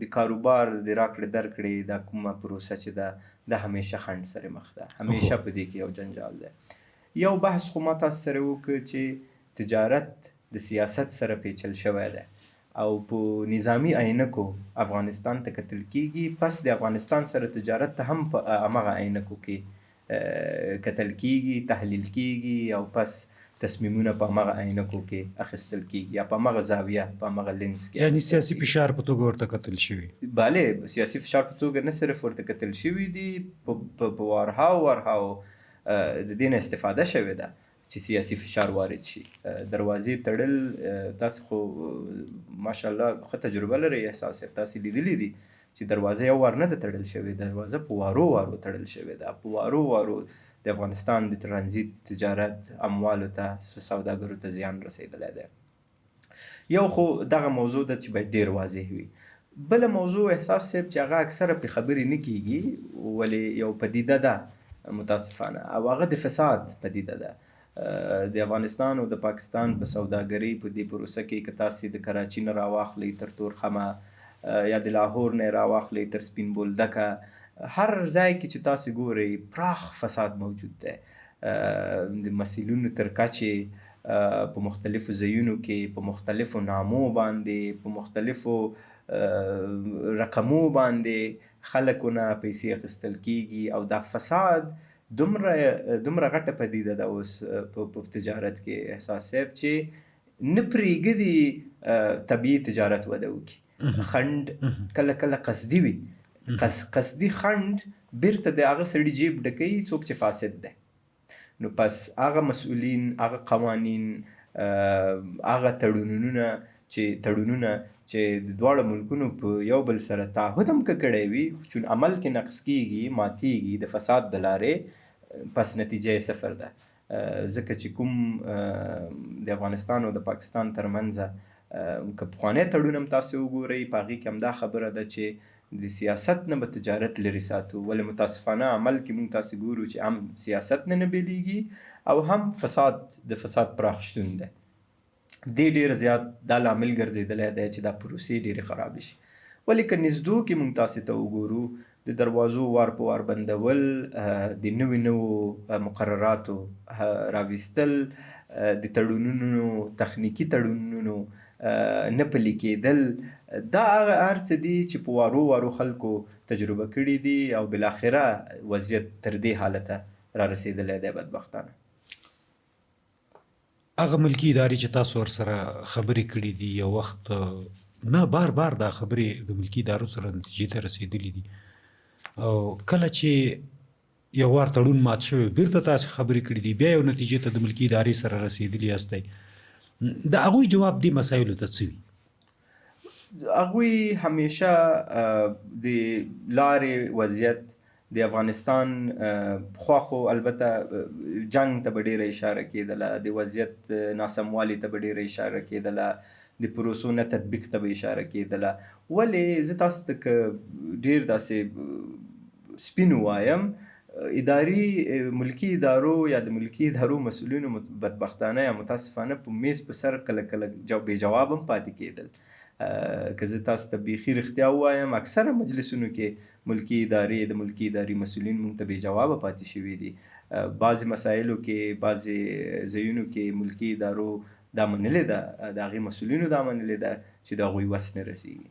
د کاروبار د راکړې درکړې دا کومه پروسه چې ده د همیشه خنډ سره مخ ده، همیشه په دې کې یو جنجال ده. یو بحث خو ما تاسو سره وکړ چې تجارت د سیاست سره پیچل شوی ده، او په نظامی عینکو افغانستان ته کتل کیږي، پس د افغانستان سره تجارت ته هم په همغه عینکو کې کتل کیږي، تحلیل کیږي، او پس تصمیمونه په همغه عینکو کې اخیستل کیږي یا په همغه زاویه په همغه لینز کې یعنی اخیستل سیاسي کیږي. فشار په توګه ورته کتل شوي. بله سیاسي فشار په توګه نه صرف ورته کتل شوي دي، په وارهاو د دې نه استفاده شوې ده چې سیاسي فشار وارد شي. دروازې تړل تاسو خو ماشاءالله ښه تجربه لرئ احساس صاحب، تاسې لیدلي دي چې دروازه یو وار نه ده تړل شوې، دروازه په وارو تړل شوې ده. په وارو د افغانستان د ترانزیت تجارت اموالو ته سوداګرو ته زیان رسیدلی دی. یو خو دغه موضوع ده چې باید ډیر واضح وي. بل موضوع احساس صاحب چې هغه اکثره په خبرې نه کیږي ولې یو پدیده ده متاسفانه، او هغه د فساد پدیده ده. د افغانستان او د پاکستان په سوداګرۍ په دې پروسه کې که تاسې د کراچي نه راواخلئ تر تورخمه یا د لاهور نه راواخلئ تر سپین بولدکه، هر ځای کې چې تاسې ګورئ پراخ فساد موجود دی. د مسیلونو تر کچې په مختلفو ځایونو کې په مختلفو نامو باندې په مختلفو رقمو باندې خلکونه پیسې اخیستل کیږي، او دا فساد دومره غټه پدیده ده اوس په تجارت کې احساس صاحب چې نه پرېږدي طبیعي تجارت وده وکړي. خنډ کله قصدي وي، قصدي خنډ بیرته د هغه سړي جیب ډکوي څوک چې فاسد دی. نو پس هغه مسؤلین، هغه قوانین، هغه تړونونه چې د دواړو ملکونو په یو بل سره تعهد هم کړی وي، چون عمل کې نقص کیږي، ماتیږي د فساد د لارې، پس نتیجه صفر ده. ځکه چې کوم د افغانستان او د پاکستان ترمنځ که پخوانی تړون هم تاسې وګورئ په هغې کې هم دا خبره ده چې د سیاست نه به تجارت لرې ساتو، ولې متاسفانه عمل کې موږ تاسې ګورو چې هم سیاست نه بیلیږي او هم د فساد پراخ شتون دی. دې ډېر زیات دا لامل ګرځېدلی دی چې دا پروسې ډېرې خرابې شي. ولې که نږدو کې موږ تاسې ته وګورو د دروازو وار په وار بندول، د نوو مقرراتو راویستل، د تړونونو تخنیکي تړونونو نه پلي کېدل، دا هغه هر څه دي چې په وارو خلکو تجربه کړي دي او بالاخره وضعیت تر دې حالته را رسېدلی دی بدبختانه. هغه ملکي ادارې چې تاسو ورسره خبرې کړي دي یو وخت نه بار دا خبرې د ملکي ادارو سره نتیجې ته رسېدلي دي، او کله چې یو وار تړون مات شوی بیرته تاسې خبرې کړي دي بیا یو نتیجې ته د ملکي ادارې سره رسېدلي یاستئ، د هغوی جواب دې مسایلو ته څه وي؟ هغوی همیشه د لارې وضعیت د افغانستان پخوا خو البته جنگ ته به ډېره اشاره کېدله، د وضعیت ناسموالي ته به ډېره اشاره کېدله، د پروسو نه تطبیق ته به اشاره کېدله. ولې زه تاسو ته که ډېر داسې سپین ووایم، ملکي ادارو یا د ملکي ادارو مسؤلینو بدبختانه یا متاسفانه په میز په سر کله بې جواب هم پاتې کېدل. که زه تاسو ته بیخي رښتیا ووایم، اکثره مجلسونو کې ملکي ادارې د ملکي ادارې مسؤلین موږ ته بې جوابه پاتې شوي دي. بعضې مسایلو کې بعضې ځایونو کې ملکي ادارو دا منلې ده، د هغې مسؤلینو دا منلې ده چې د هغوی وس نه رسېږي.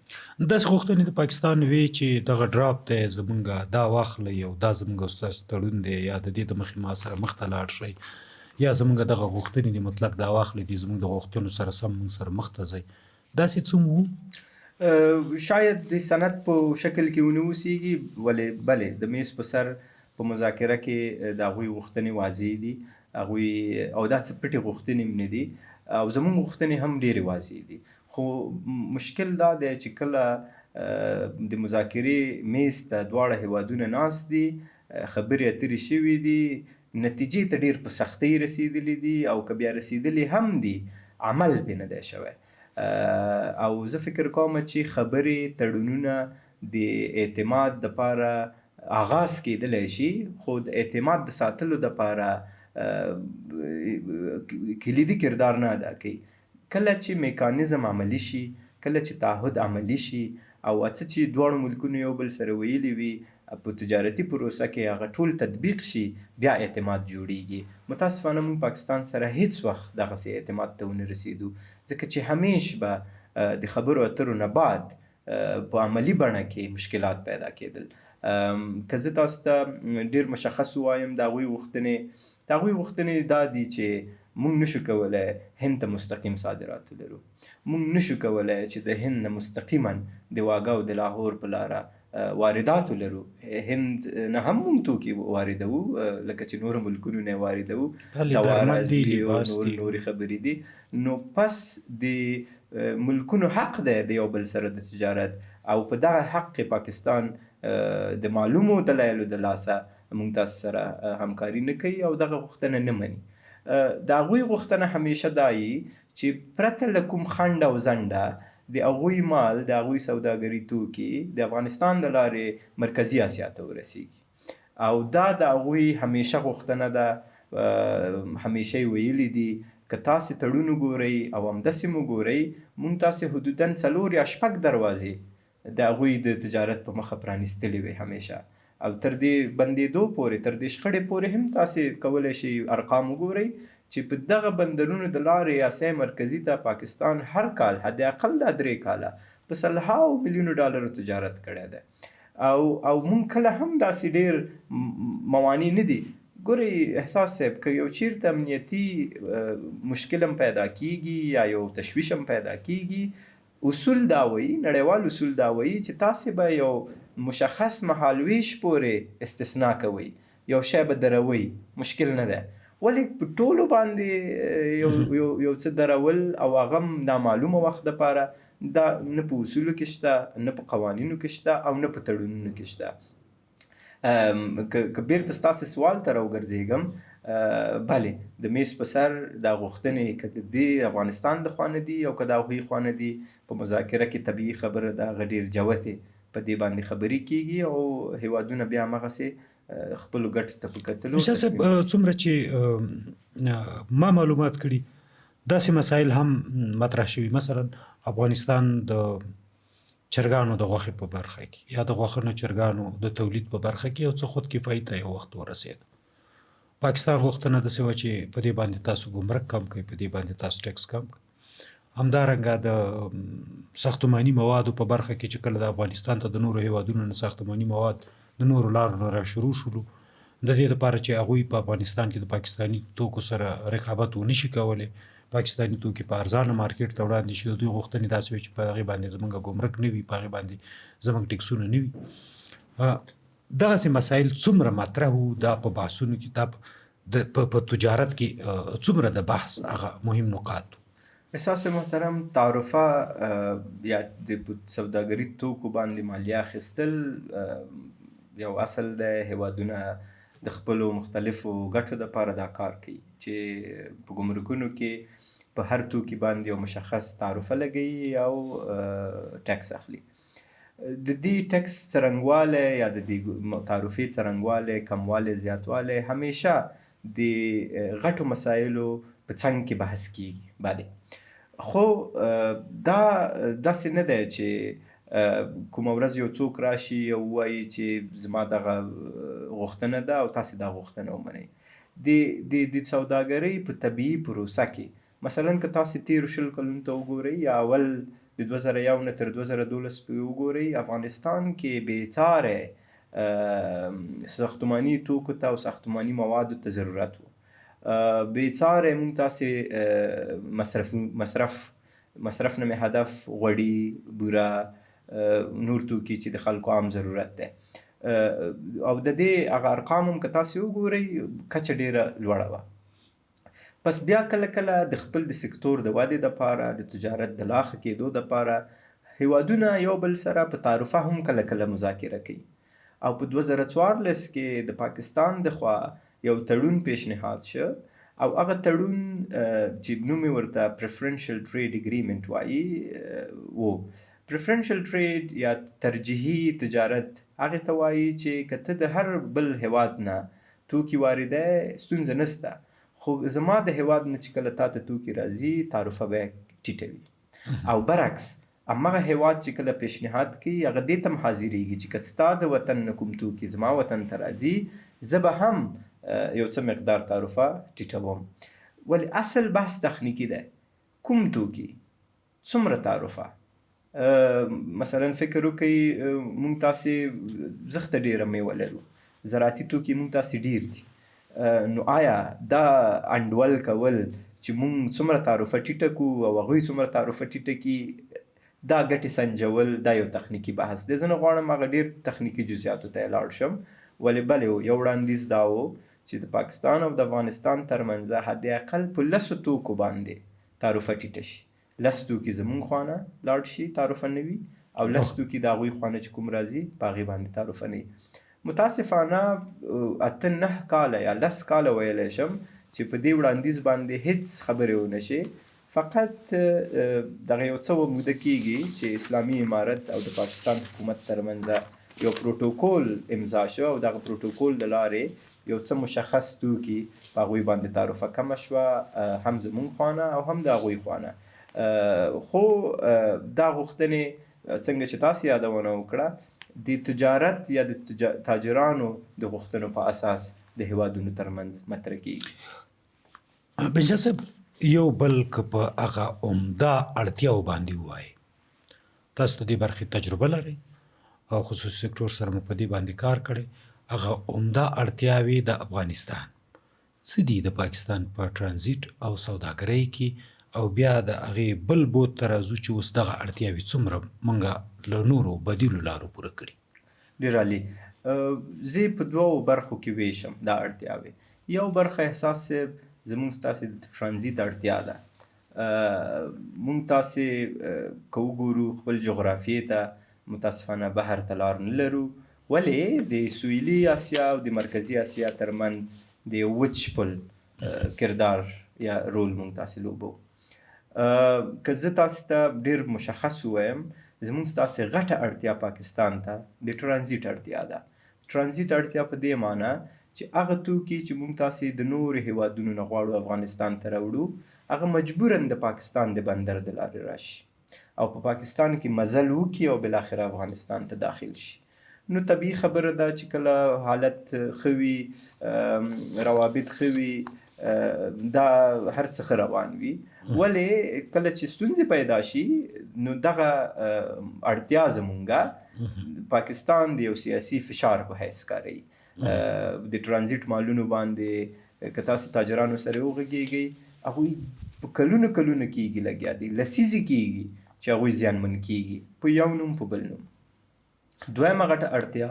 داسې غوښتنې د پاکستان وې چې دغه ډراپ دی زمونږ دا واخلئ او دا زمونږ ستاسو تړون دی یا د دې د مخې ما سره مخ ته لاړ شئ، یا زمونږ دغه غوښتنې دي مطلق دا واخلئ دي زمونږ د غوښتنو سره سم موږ سره مخ ته ځئ. داسې څه مو شاید د سند په شکل کې ونه اوسېږي، ولې بلې د میز په سر په مذاکره کې د هغوی غوښتنې واضح دي، هغوی او دا څه پټې غوښتنې هم نه دي، او زمونږ غوښتنې هم ډېرې واضح دي. خو مشکل دا دی چې کله د مذاکرې میز ته دواړه هیوادونه ناست دي، خبرې اترې شوي دي، نتیجې ته ډېر په سختۍ رسېدلي دي، او که بیا رسېدلي هم دي عمل پرې نه دی شوی. او زه فکر کوم چې خبرې تړونونه د اعتماد دپاره آغاز کېدلی شي، خو د اعتماد د ساتلو دپاره کلیدي کردار نه ادا کوي. کله چې میکانیزم عملي شي، کله چې تعهد عملي شي، او څه چې دواړو ملکونو یو بل سره ویلي وي په تجارتي پروسه کې هغه ټول تطبیق شي، بیا اعتماد جوړیږي. متاسفانه موږ پاکستان سره هیڅ وخت دغسې اعتماد ته ونه رسېدو، ځکه چې همیش به د خبرو اترو نه بعد په عملي بڼه کې مشکلات پیدا کېدل. که زه تاسو ته ډېر مشخص ووایم، د هغوی غوښتنې دا دي چې موږ نشو کولی هند ته مستقیم صادرات ولرو. موږ نشو کولی چې د هند نه مستقیما د واګه او د لاهور په لاره واردات ولرو. هند نه هم موږ توکي واردوو لکه چې نورو ملکونو نه واردوو، درمل دي، لباس دي، نورې خبرې دي. نو پس د ملکونو حق دی د یو بل سره د تجارت، او په دغه حق کې پاکستان د معلومو دلایلو د لاسه موږ تاسو سره همکاري نه کوي او دغه غوښتنه نه مني. د هغوی غوښتنه همیشه دا وي چې پرته له کوم خنډ او ځنډه د هغوی مال، د هغوی سوداګري توکي د افغانستان له لارې مرکزي اسیا ته ورسیږي. او دا د هغوی همیشه غوښتنه ده، همیشه یې ویلي دي. که تاسې تړون وګورئ او همداسې مو ګورئ، موږ تاسې حدوداً 4 یا 6 دروازې د هغوی د تجارت په مخه پرانیستلې وي همیشه. او تر دې بندېدو پورې، تر دې شخړې پورې هم تاسې کولی شئ ارقام وګورئ چې په دغه بندرونو د لارې اسیا مرکزي ته پاکستان هر کال حد اقل دا 3 کاله په سلهاو میلیونو ډالرو تجارت کړی دی. او موږ کله هم داسې ډېر موانع نه دي. ګورئ احساس صاحب، که یو چیرته امنیتي مشکل هم پیدا کیږي یا یو تشویش هم پیدا کیږي، اصول دا وایي، نړیوال اصول دا وایي چې تاسې به یو مشخص مهالویش پورې استثنا کوئ، یو شی به دروئ، مشکل نه ده. ولې په ټولو باندې یو څه درول او هغه هم نامعلومه وخت دپاره، دا نه په اصولو کې شته، نه په قوانینو کې شته، او نه په تړونونو کې شته. که بیرته ستاسې سوال ته راوګرځېږم، بلې د میز په سر دا غوښتنې که د دې افغانستان د خوا نه دي او که د هغوی خوا نه دي، په مذاکره کې طبیعي خبره ده، هغه ډېر جوتې په دې باندې خبرې کیږي او هیوادونه بیا همغسې خپلو ګټو ته په کتلو. شاه صاحب، څومره چې ما معلومات کړي، داسې مسایل هم مطرح شوي، مثلا افغانستان د چرګانو د غوښې په برخه کې یا د غوښنو چرګانو د تولید په برخه کې یو څه خود کفایي ته یو وخت ورسېد. پاکستان غوښتنه داسې وه چې په دې باندې تاسو ګمرک کم کړئ، په دې باندې تاسو ټیکس کم کړئ. همدارنګه د ساختماني موادو په برخه کې چې کله د افغانستان ته د نورو هیوادونو نه ساختماني مواد د نورو لارو نه را شروع شولو، د دې لپاره چې هغوی په افغانستان کې د پاکستاني توکو سره رقابت ونشي کولی، پاکستاني توکي په ارزانه مارکیټ ته وړاندې شي، د دوی غوښتنې داسې وي چې په هغې باندې زموږ ګمرک نه وي، په هغې باندې زموږ ټیکسونه نه وي. دغسې مسایل څومره مطرح وو دا په بحثونو کې، دا په تجارت کې څومره د بحث هغه مهم نقاط. احساس محترم، تعرفه یا د سوداګري توکو باندې مالیه اخیستل یو اصل دی. هیوادونه د خپلو مختلفو ګټو دپاره دا کار کوي چې په ګمرکونو کې په هر توکي باندې یو مشخص تعرفه لګوي او ټیکس اخلي. د دې ټیکس څرنګوالی یا د دې تعرفې څرنګوالی، کموالی، زیاتوالی همیشه د غټو مسایلو په څنګ کې بحث کیږي. بله، خو دا داسې نه دی چې کومه ورځ یو څوک راشي او ووایي چې زما دغه غوښتنه ده او تاسې دا غوښتنه ومنئ. د سوداګرۍ په طبیعي پروسه کې، مثلا که تاسې تېرو 20 کلونو ته وګورئ یا اول د 2001 نه تر 2012 پورې وګورئ، افغانستان کې بېڅاره ساختماني توکو ته او ساختماني موادو ته ضرورت و. بېڅاره موږ تاسې مصرف نه مې هدف غوړي، بوره، نور توکي چې د خلکو عام ضرورت دی. او د دې هغه ارقام هم که تاسې وګورئ، کچه ډېره لوړه وه. پس بیا کله کله د خپل د سکتور د ودې دپاره، د تجارت د لاښه کېدو دپاره هیوادونه یو بل سره په تعرفه هم کله کله مذاکره کوي. او په 2014 کې د پاکستان د خوا یو تړون پیشنهاد شو، او هغه تړون چې نوم یې ورته پریفرنشل ټریډ اګریمنټ وایي و. پریفرنشل ټریډ یا ترجیحي تجارت هغې ته وایي چې که ته د هر بل هیواد نه توکي واردوې، ستونزه نشته، خو زما د هیواد نه چې کله تا ته توکي راځي، تعرفه به یې ټیټه وي. او برعکس همغه هیواد چې کله پیشنهاد کوي، هغه دې ته هم حاضرېږي چې که ستا د وطن نه کوم توکي زما وطن ته راځي، زه به هم یو څه مقدار تعرفه ټیټوم. ولې اصل بحث تخنیکي دی. کوم توکي، څومره تعرفه. مثلا فکر وکړئ، موږ تاسې زښته ډېره میوه لرو، زراعتي توکي موږ تاسې ډېر دي. نو آیا دا انډول کول چې مونږ څومره تعرفه ټیټه کړو او هغوی څومره تعرفه ټیټه کړي، دا ګټې سنجول دا یو تخنیکي بحث دی. زه نه غواړم هغه ډېر تخنیکي جزئیاتو ته لاړ شم، ولې بلې یو وړاندیز دا و چې د پاکستان او د افغانستان ترمنځ حد اقل په 10 توکو باندې تعرفه ټیټه شي. 10 توکي زمونږ خوا نه لاړ شي تعرفه نه وي، او 10 توکي د هغوی خوا نه چې کوم راځي په هغې باندې تعرفه نه وي. متاسفانه 8-9 کاله یا 10 کاله ویلی شم چې په دې وړاندیز باندې هیڅ خبرې ونه شي. فقط دغه یو څه موده کېږي چې اسلامي امارت او د پاکستان حکومت ترمنځ یو پروتوکول امضا شو، او دغه پروتوکول د لارې یو څه مشخص توکي په هغوی باندې تعرفه کمه شوه، هم زمونږ خوا نه او هم د هغوی خوا نه. خو دا غوښتنې څنګه چې تاسو یادونه وکړه د تجارت یا د تاجرانو د غوښتنو په اساس د هیوادونو ترمنځ مطرح کېږي. بنجا صاحب، یو بل که په هغه عمده اړتیاو باندې ووایي، تاسو د دې برخې تجربه لرئ او خصوصي سکتور سره مو په دې باندې کار کړی، هغه عمده اړتیاوې د افغانستان څه دي د پاکستان په ټرانزیټ او سوداګرۍ کې، او بیا د هغې بل بود ته راځو چې اوس دغه اړتیاوې څومره موږ له نورو بدیلو لارو پوره کړي؟ ډېر عالي. زه په دوو برخو کې ویشم دا اړتیاوې. یو برخه احساس صاحب زمونږ ستاسې د ټرانزیت اړتیا ده. مونږ تاسې که وګورو خپل جغرافیې ته متاسفانه بحر ته لار نه لرو، ولې د سویلي اسیا او د مرکزي اسیا ترمنځ د یو وچ پل کردار یا رول مونږ تاسې لوبو. که زه تاسې ته ډېر مشخص ووایم، زمونږ ستاسې غټه اړتیا پاکستان ته د ټرانزیت اړتیا ده. ټرانزیت اړتیا په دې معنی چې هغه توکي چې مونږ تاسې د نورو هیوادونو نه غواړو افغانستان ته راوړو، هغه مجبوراً د پاکستان د بندر د لارې راشي او په پاکستان کې مزل وکړي او بالاخره افغانستان ته داخل شي. نو طبیعي خبره ده چې کله حالت ښه وي، روابط ښه وي، دا هر څه ښه روان وي. ولې کله چې ستونزې پیدا شي نو دغه اړتیا زمونږه پاکستان د یو سیاسي فشار په حیث کاروي. د ټرانزیت مالونو باندې که تاسو تاجرانو سره وغږیږئ، هغوی په کلونو کېږي لګیا دي، لسیزې کېږي چې هغوی زیانمن کېږي په یو نوم په بل نوم. دویمه غټه اړتیا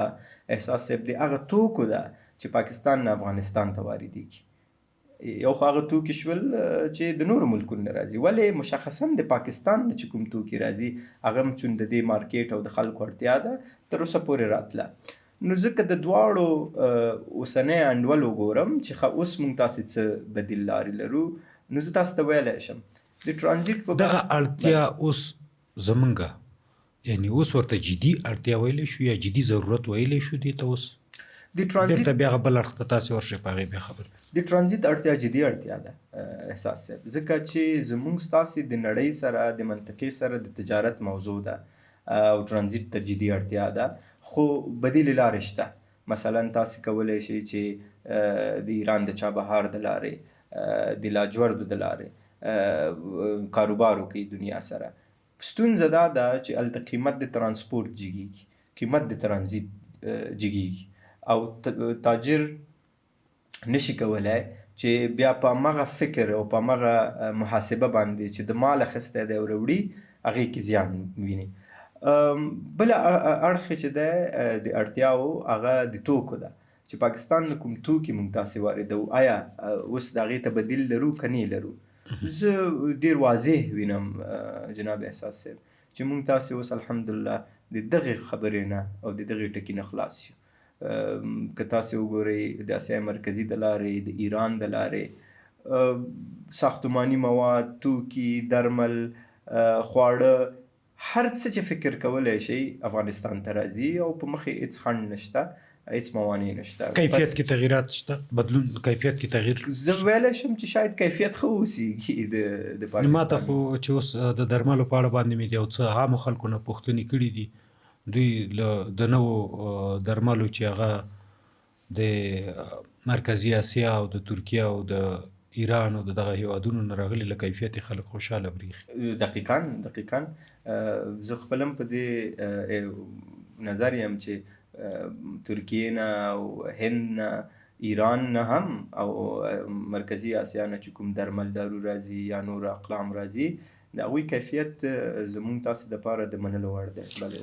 احساس صاحب د هغه توکو ده چې پاکستان نه افغانستان ته واردېږي. یو خو هغه توکي شول چې د نورو ملکونو نه راځي، ولې مشخصاً د پاکستان نه چې کوم توکي راځي هغه هم چون د دې مارکیټ او د خلکو اړتیا ده تر اوسه پورې راتله. نو ځکه د دواړو اوسنی انډول وګورم چې اوس مونږ تاسې څه بدیل لارې لرو، نو زه تاسو ته ویلی شم د ټرانزیت په دغه اړتیا اوس زمونږه، یعنی اوس ورته جدي اړتیا ویلی شو یا جدي ضرورت ویلی شو دې ته اوس د ټرانزیت بیرته بیا بل اړخ ته تاسې ورشئ په هغې بیا خبرې. د ټرانزیت اړتیا جدي اړتیا ده احساس صاحب، ځکه چې زمونږ ستاسې د نړۍ سره د منطقې سره د تجارت موضوع ده او ټرانزیت ته جدي اړتیا ده، خو بدیلې لارې شته. مثلا تاسې کولی شئ چې د ایران د چابهار د لارې، د لاجوردو د لارې کاروبار وکړئ دنیا سره. ستونزه دا ده چې هلته قیمت د ترانسپورت جګیږي، قیمت د ترانزیت جګیږي، او تاجر نشي کولی چې بیا په همغه فکر او په همغه محاسبه باندې چې د مال اخیستی دی او راوړي هغې کې زیان ویني. بله اړخ چې دی د اړتیاو هغه د توکو ده چې پاکستان نه کوم توکي مونږ تاسې واردوو، آیا اوس د هغې ته بدیل لرو که نه لرو؟ زه ډېر واضح وینم جناب احساس صاحب چې مونږ تاسې اوس الحمدلله د دغې خبرې نه او د دغې ټکي نه خلاص یو. که تاسې وګورئ د اسیا مرکزي د لارې، د ایران د لارې ساختماني مواد، توکي، درمل، خواړه، هر څه چې فکر کولی شئ افغانستان ته راځي او په مخې هېڅ خنډ نشته، هېڅ موانع نشته. کیفیت کې تغییرات شته، بدلون کیفیت کې تغییر. زه ویلی شم چې شاید کیفیت ښه اوسیږي د پاکستان. ما ته خو چې اوس د درملو په اړه باندې مې یو څه عامو خلکو نه پوښتنې کړي دي، دوی د نوو درملو چې هغه د مرکزي اسیا او د ترکیه او د ایران او د دغه هیوادونو نه راغلي له کیفیت خلک خوشحاله بریښي. دقیقاً زه خپل هم په دې نظر یم چې ترکیې نه او هند نه ایران نه هم او مرکزی اسیا نه چې کوم درمل دارو راځي یا نور اقلام راځي د هغوی کیفیت زمونږ تاسې دپاره د منلو وړ دی. بله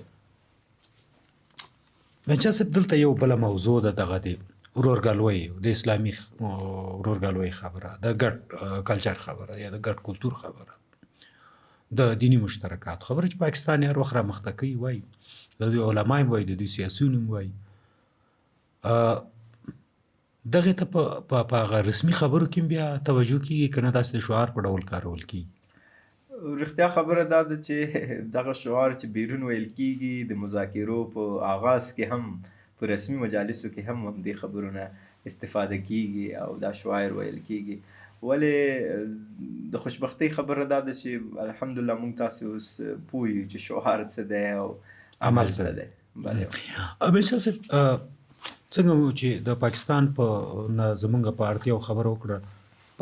بنچا صاحب دلته یو بله موضوع ده دغه د ورورګلوۍ د اسلامي ورورګلوۍ خبره د ګډ کلچر خبره یا د ګډ کلتور خبره د دینی مشترکات خبره چې پاکستان هر وخت رامخته کوي وایي د دوی علما هم وایي د دوی سیاسیون هم وایي دغې ته په هغه رسمي خبرو کې بیا توجه کېږي که نه داسې د شعار په ډول کارول کېږي؟ رښتیا خبره دا ده چې دغه شعار چې بیرون ویل کېږي د مذاکرو په آغاز کې هم په رسمي مجالسو کې هم همدې خبرو نه استفاده کېږي او دا شعار ویل کېږي. ولې د خوشبختۍ خبره دا ده چې الحمدلله موږ تاسې اوس پوه یو چې شعار څه دی او عمل څه دی. بله بنچا صاحب څنګه مو چې د پاکستان په نه زمونږ په اړتیاو خبره وکړه،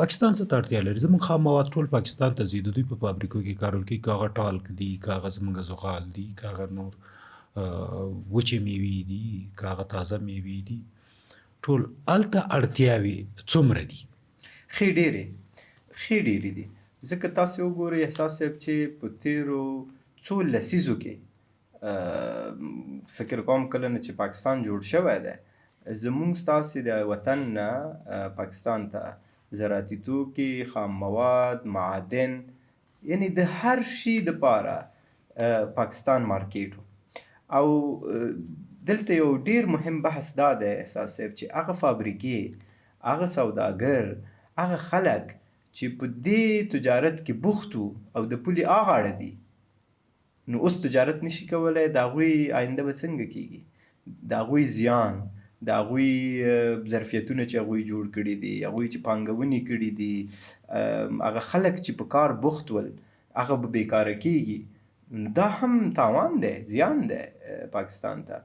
پاکستان څه ته اړتیا لري؟ زمونږ خام مواد ټول پاکستان ته ځي، د دوی په فابریکو کې کارول کېږي، که هغه ټالک دي، که هغه زمونږ زغال دي، که هغه نور وچې میوې دي، که هغه تازه میوې دي، ټول هلته اړتیاوې څومره دي؟ ښې ډېرې دي. ځکه تاسې وګورئ احساس صاحب چې په تېرو څو لسیزو کې فکر کوم کله نه چې پاکستان جوړ شوی دی زمونږ ستاسې د وطن نه پاکستان ته زراعتي توکي، خام مواد، معادن، یعنی د هر شي دپاره پاکستان مارکیټ او دلته یو ډیر مهم بحث دا دی احساس صاحب چې هغه فابریکې، هغه سوداګر، هغه خلک چې په دې تجارت کې بوخت وو او د پولې اغاړه دي نو اوس تجارت نشي کولی، د هغوی آینده به څنګه کېږي؟ د هغوی زیان، د هغوی ظرفیتونه چې هغوی جوړ کړي دي، هغوی چې پانګونې کړي دي، هغه خلک چې په کار بوخت ول هغه به بیکاره کېږي. دا هم تاوان دی، زیان دی پاکستان ته.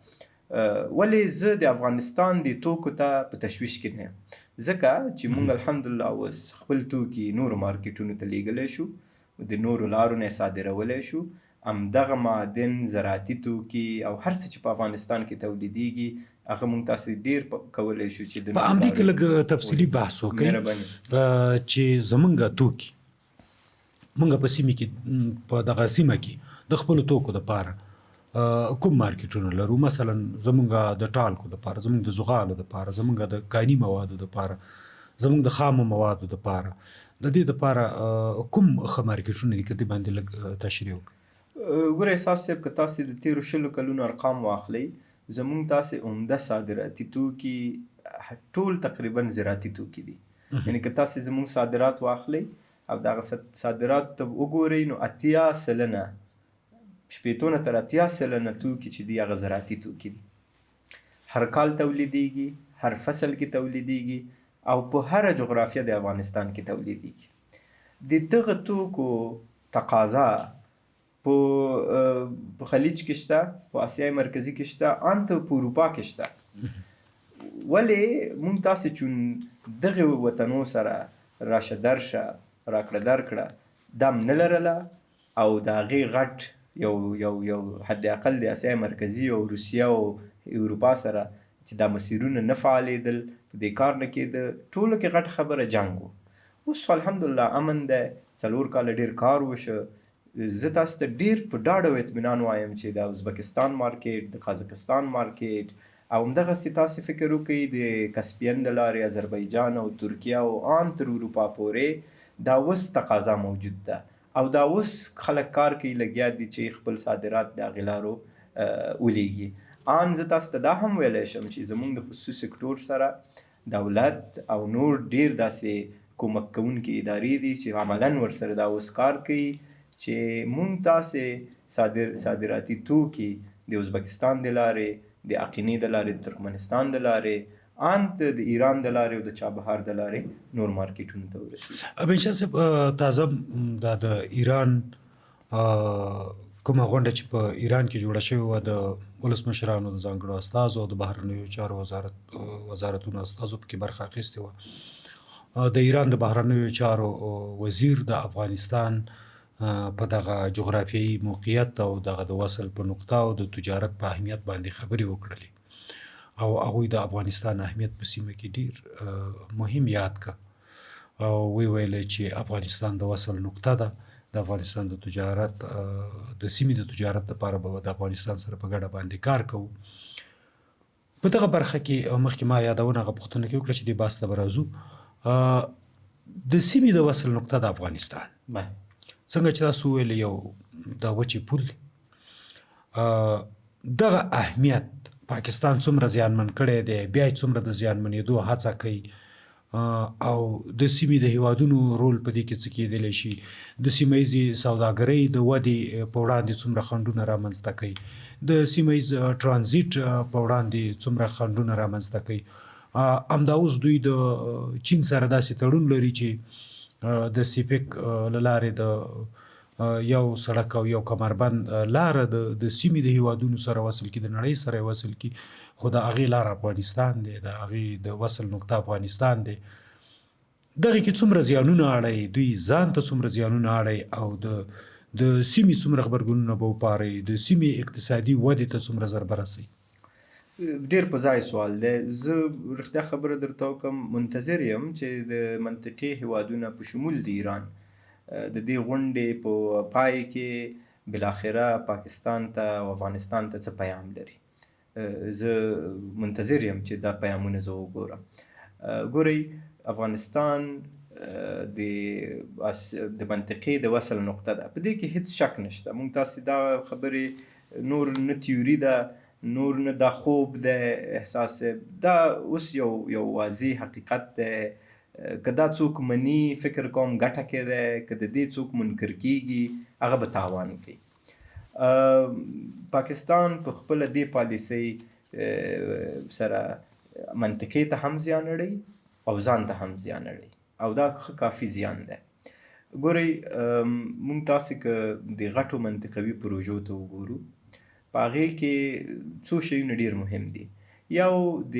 ولې زه د افغانستان د توکو ته په تشویش کې نه یم، ځکه چې موږ الحمدلله اوس خپل توکي نورو مارکیټونو ته لیږلی شو، د نورو لارو نه یې صادرولی شو. همدغه معادن، زراعتي توکي او هر څه چې په افغانستان کې تولیدېږي هغه موږ تاسې ډېر کولی شو چې د په همدې کې لږ تفصیلي بحث وکړئ چې زمونږ توکي موږ په سیمه کې په دغه سیمه کې د خپلو توکو دپاره کوم مارکیټونه لرو؟ مثلا زمونږ د ټالکو دپاره، زمونږ د زغالو دپاره، زمونږ د کاني موادو دپاره، زمونږ د خامو موادو دپاره، د دې دپاره کوم ښه مارکیټونه دي؟ که دې باندې لږ تشریح وکړئ. ګوره احساس صاحب که تاسې د تېرو 20 کلونو ارقام واخلئ زمونږ تاسې عمده صادراتي توکي ټول تقریبا زراعتي توکي دي. یعنې که تاسې زمونږ صادرات واخلئ او دغه صادرات ته وګورئ نو 80% 80 نه تر 80% توکي چې دي هغه زراعتي توکي دي. هر کال تولیدېږي، هر فصل کې تولیدېږي او په هره جغرافیه د افغانستان کې تولیدېږي. د دغه توکو تقاضا په خلیج کې شته، په اسیای مرکزي کې شته، ان ته په اروپا کې شته. ولې موږ تاسې چون دغه وطنو سره راشه درشه، راکړه درکړه دم نه لرله او د هغې غټ یو حد اقل د اسیای مرکزي او روسیه او اروپا سره چې دا مسیرونه نه فعالېدل، په دې کار نه کېده، ټولو کې غټه خبره جنګ و. اوس الحمدلله امن دی، 4 کاله ډېر کار وشه. زه تاسو ته ډېر په ډاډ او اطمینان وایم چې د ازبکستان مارکیټ، د قازقستان مارکیټ او همدغسې تاسې فکر وکړئ د کسپین د لارې اذربایجان او ترکیه او ان تر اروپا پورې دا اوس تقاضا موجود ده او دا اوس خلک کار کوي، لګیا دي چې خپل صادرات د هغې لارو ولیږي. ان زه تاسو ته دا هم ویلی شم چې زموږ د خصوصي سکتور سره دولت او نور ډېر داسې کومک کوونکي ادارې دي چې عملاً ورسره دا اوس کار کوي چې مونږ تاسې صادراتي توکي د ازبکستان د لارې، د عقینې د لارې، د ترکمنستان د لارې، ان د ایران د لارې او د چابهار د لارې نور مارکیټونو ته ورسېږي. بنشا صاحب تازه دا د ایران کومه غونډه چې په ایران کې جوړه شوې وه د ولسمشرانو د ځانګړو استازو او د بهرنیو چارو وزارتونو استازو پکې برخه اخیستې وه. د ایران د بهرنیو چارو وزیر د افغانستان په دغه جغرافیایي موقعیت او دغه د وصل په نقطه او د تجارت په اهمیت باندې خبرې وکړلې او هغوی د افغانستان اهمیت په سیمه کې ډیر مهم یاد که او وی ویل چې افغانستان د وصل نقطه ده د افغانستان د تجارت د سیمې د تجارت لپاره به د افغانستان سره په ګډه باندې کار کوو. په دغه برخه کې مخکې ما یادونه هغه پوښتنه کې وکړه چې دې بحث ته به راځو. د سیمې د وصل نقطه د افغانستان څنګه چې تاسو وویل یو د وچې پول دی، دغه اهمیت پاکستان څومره زیانمن کړی دی، بیا یې څومره د زیانمنېدو هڅه کوي او د سیمې د هیوادونو رول په دې کې څه کېدلی شي، د سیمه ییزې سوداګرۍ د ودې په وړاندې څومره خنډونه رامنځته کوي، د سیمه ییز ټرانزیټ په وړاندې څومره خنډونه رامنځته کوي. همدا اوس دوی د چین سره داسې تړون لري چې د سیپیک له لارې د یو سړک او یو کمربند لاره د سیمې د هیوادونو سره وصل کړي، د نړۍ سره وصل کړي، خو د هغې لاره افغانستان دی، د هغې د وصل نقطه افغانستان دی. دغې کې څومره زیانونه اړوي، دوی ځان ته څومره زیانونه اړوي او د سیمې څومره غبرګونونه به وپاروي، د سیمې اقتصادي ودې ته څومره ضربه رسوي. ډیر په ځای سوال دی. زه رښتیا خبره درته وکړم، منتظر یم چې د منطقې هیوادونه په شمول د ایران د دې غونډې په پای کې بالاخره پاکستان ته او افغانستان ته څه پیام لري. زه منتظر یم چې دا پیامونه زه وګورم. ګورئ، افغانستان د منطقې د وصل نقطه ده، په دې کې هیڅ شک نشته. موږ تاسې دا خبرې نور نه تیوري ده، نور نه دا خوب ده احساس، دا اوس یو واضح حقیقت ده. که دا څوک مني فکر کوم ګټه کې ده، که د دې څوک منکر کیږي هغه به تاوان کوي. پاکستان په خپله دې پالیسۍ سره منطقې ته هم زیان اړوي او ځان ته هم زیان اړوي او دا کافي زیان ده. ګورئ، موږ تاسې که د غټو منطقوي پروژو ته وګورو، په هغې کې څو شیونه ډېر مهم دي. یو د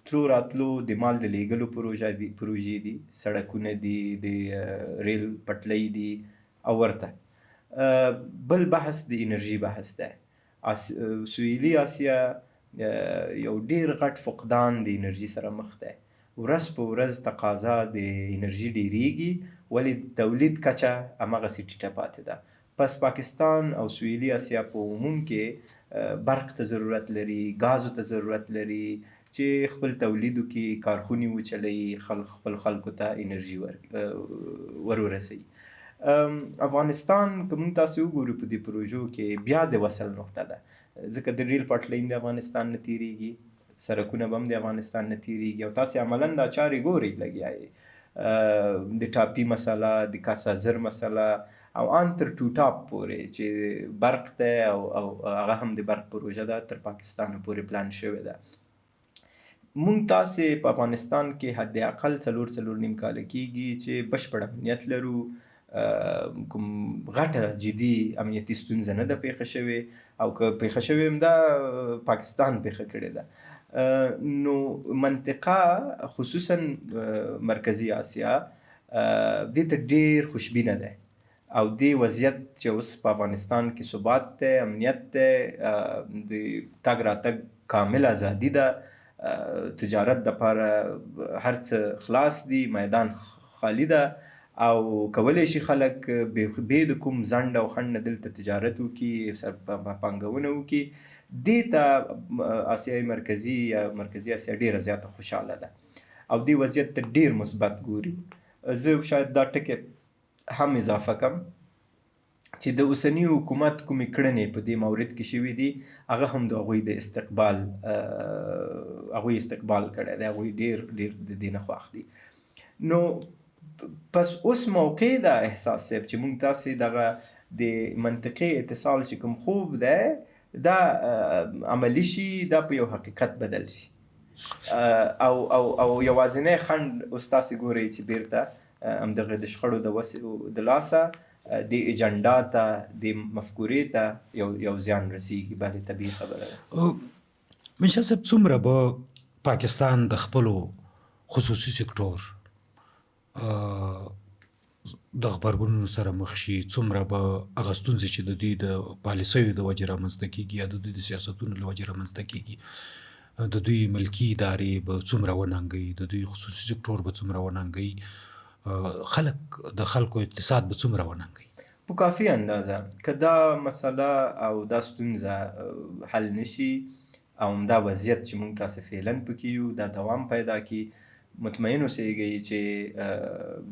تلو راتلو د مال د لیږلو پروژې دي، سړکونه دي، د ریل پټلۍ دي او ورته. بل بحث د انرژي بحث ده. سویلي اسیا یو ډېر غټ فقدان د انرژي سره مخ ده. ورځ په ورځ تقاضا د انرژي ډېریږي، ولې تولید کچه هماغسې ټیټه پاتې ده. پس پاکستان او سویلي اسیا په عموم کې برق ته ضرورت لري، ګازو ته ضرورت لري چې خپل تولید وکړي، کارخونې وچلوي، خپل خلکو ته انرژي ورسوي. افغانستان که موږ تاسې وګورو په دې پروژو کې بیا د وصل نقطه ده، ځکه د ریل پټلۍ د افغانستان نه تیریږي، سړکونه به هم د افغانستان نه تیریږي او تاسې عملاً دا چارې ګورئ لګیا یې. د ټاپي مسله، د کاسازر مسله او ان تر ټوټاپ پورې چې برق ده او هغه هم د برق پروژه ده تر پاکستان پورې پلان شوې ده. موږ تاسې په افغانستان کې حد اقل 4.5 کاله کېږي چې بشپړ امنیت لرو، کوم غټه جدي امنیتي ستونزه نه ده پیښه شوې او که پیښه شوې هم ده پاکستان پیښه کړې ده. نو منطقه خصوصا مرکزي اسیا دې ته ډېر خوشبینه ده او دې وضعیت چې اوس په افغانستان کې ثبات ده، امنیت ده، د تګ راتګ کامل ازادي ده، تجارت دپاره هر څه خلاص دي، میدان خالی ده او کولی شي خلک بې د کوم ځنډ او خنډ نه دلته تجارت وکړي، پانګونه وکړي. دې ته اسیای مرکزي اسیا ډېره زیاته خوشحاله ده او دې وضعیت ته ډېر مثبت ګوري. زه شاید دا ټکي هم اضافه کم چې د اوسني حکومت کومې کړنې په دې مورد کې شوي دي، هغه هم د هغوی د استقبال کړی دی، هغوی ډېر د دې نه خوښ دي. نو پس اوس موقع ده احساس صاحب چې موږ تاسې دغه د منطقې اتصال چې کوم خوب دی دا عملی شي، دا په یو حقیقت بدل شي او یوازینی خنډ اوس تاسې ګورئ چې بیرته همدغه د شخړو د لاسه د اجنډا ته، د مفکورې ته یو زیان رسیږي. بلې طبیعي خبره ده. منشا صاحب، څومره به پاکستان د خپلو خصوصي سکتور د غبرګونونو سره مخ شي، څومره به هغه ستونزې چې د دوی د پالیسیو د وجې رامنځته کېږي یا د دوی د سیاستونو له وجې رامنځته کېږي د دوی ملکي ادارې به څومره وننګوي، د دوی خصوصي سکتور به څومره وننګوي، د خلکو اقتصاد به څومره وننګوي. په کافي اندازه که دا مسله او دا ستونزه حل نشي او همدا وضعیت چې موږ تاسې فعلا پکې یو دا دوام پیدا کړي، مطمئن اوسئ چې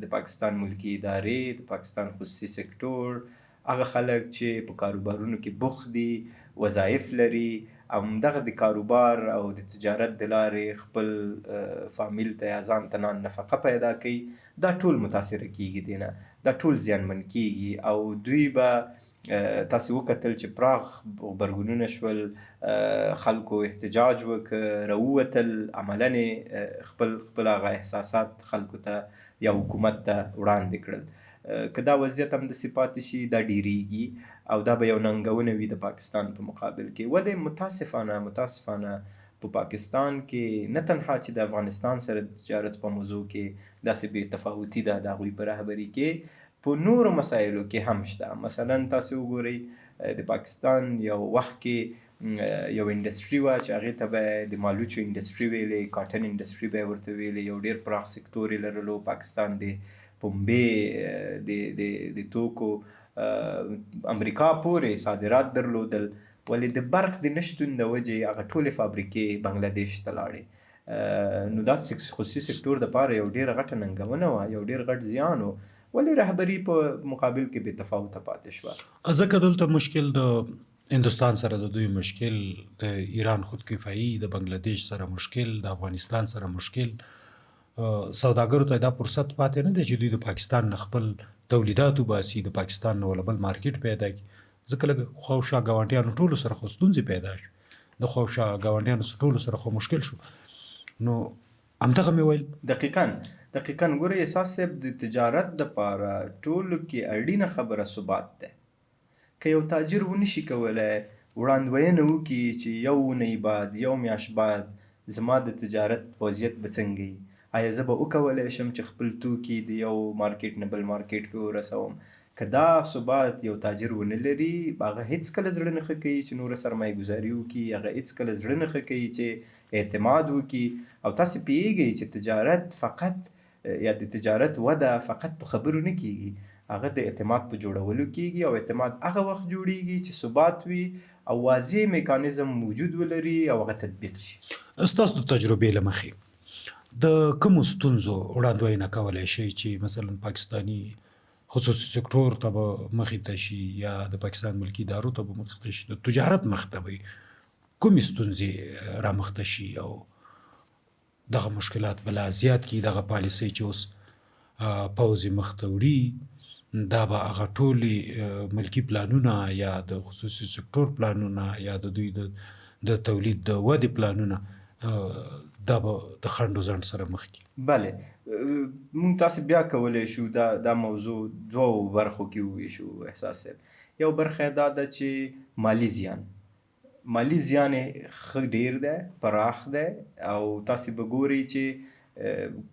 د پاکستان ملکي ادارې، د پاکستان خصوصي سکتور، هغه خلک چې په کاروبارونو کې بوخت دي، وظایف لري او همدغه د کاروبار او د تجارت د لارې خپل فامیل ته یا ځان ته نفقه پیدا کوي، دا ټول متاثره کیږي دی نه، دا ټول زیانمن کیږي او دوی به تاسې وکتل چې پراخ غبرګونونه شول، خلکو احتجاج وکړ، راووتل، عملاً خپل هغه احساسات خلکو ته یا حکومت ته وړاندې کړل. که دا وضعیت همداسې پاتې شي دا ډیریږي او دا به یو ننګونه وي د پاکستان په مقابل کې. ولې متاسفانه په پاکستان کې نه تنها چې د افغانستان سره د تجارت په موضوع کې داسې بې تفاوتي ده د هغوی په رهبري کې، په نورو مسایلو کې هم شته. مثلا تاسې وګورئ د پاکستان یو وخت کې یو انډسټري وه چې هغې ته به د مالوچو انډسټري ویلې، کاټن انډسټري به یې ورته ویلې، یو ډېر پراخ سکتور یې لرلو. پاکستان د پنبې د توکو امریکا پورې صادرات درلودل، ولې د برق د نشتون د وجې هغه ټولې فابریکې بنګلادیش ته لاړې. نو دا خصوصي سکتور دپاره یو ډېره غټه ننګونه وه، یو ډېر غټ زیان و، ولې رهبري په مقابل کې بې تفاوته پاتې شوه. ځکه دلته مشکل د هندوستان سره د دوی مشکل، د ایران خودکفایي، د بنګلادیش سره مشکل، د افغانستان سره مشکل. سوداګرو ته دا فرصت پاتې نه دی چې دوی د پاکستان نه خپل تولیدات وباسي، د پاکستان نه ول بل مارکیټ پیدا کړي. ځکه لږ خواوشا ګاونډیانو ټولو سره خو ستونزې پیدا شو، د خواوشا ګاونډیانو ټولو سره خو مشکل شو. نو همدغه مې ویل. دقیقاً ګورئ احساس صاحب، د تجارت دپاره ټولو کې اړینه خبره ثبات دی. که یو تاجر ونشي کولی وړاندوینه وکړي چې یو اونۍ بعد، یو میاشت بعد زما د تجارت وضعیت به څنګه وي، آیا زه به وکولی شم چې خپل توکي د یو مارکیټ نه بل مارکیټ کې ورسوم. که دا ثبات یو تاجر ونه لري، هغه هېڅکله زړه نه ښه کوي چې نوره سرمایه ګزاري وکړي، هغه هېڅکله زړه نه ښه کوي چې اعتماد وکړي. او تاسې پوهېږئ چې تجارت فقط یا د تجارت وده فقط په خبرو نه کیږي، هغه د اعتماد په جوړولو کیږي، او اعتماد هغه وخت جوړیږي چې ثبات وي او واضح میکانیزم موجود ولري او هغه تطبیق شي. ستاسو د تجربې له مخې د کومو ستونزو وړاندوینه کولی شئ چې مثلا پاکستاني خصوصي سکتور ته به مخې ته شي یا د پاکستان ملکي ادارو ته به مخې ته شي، د تجارت مخ ته به کومې ستونزې را مخ ته شي او دغه مشکلات بلا زیات کی، دغه پالیسۍ چې اوس پوځ مخ ته وړي، دا به هغه ټولې ملکي پلانونه یا د خصوصي سکتور پلانونه یا د دوی د تولید د ودې پلانونه دا به د خنډ و ځنډ سره مخ کړي. بله، موږ تاسې بیا کولی شو دا موضوع دوو برخو کې وویشو احساس صاحب. یو برخه دا ده چې مالی زیان ښه ډیر دی، پراخ دی، او تاسې به ګورئ چې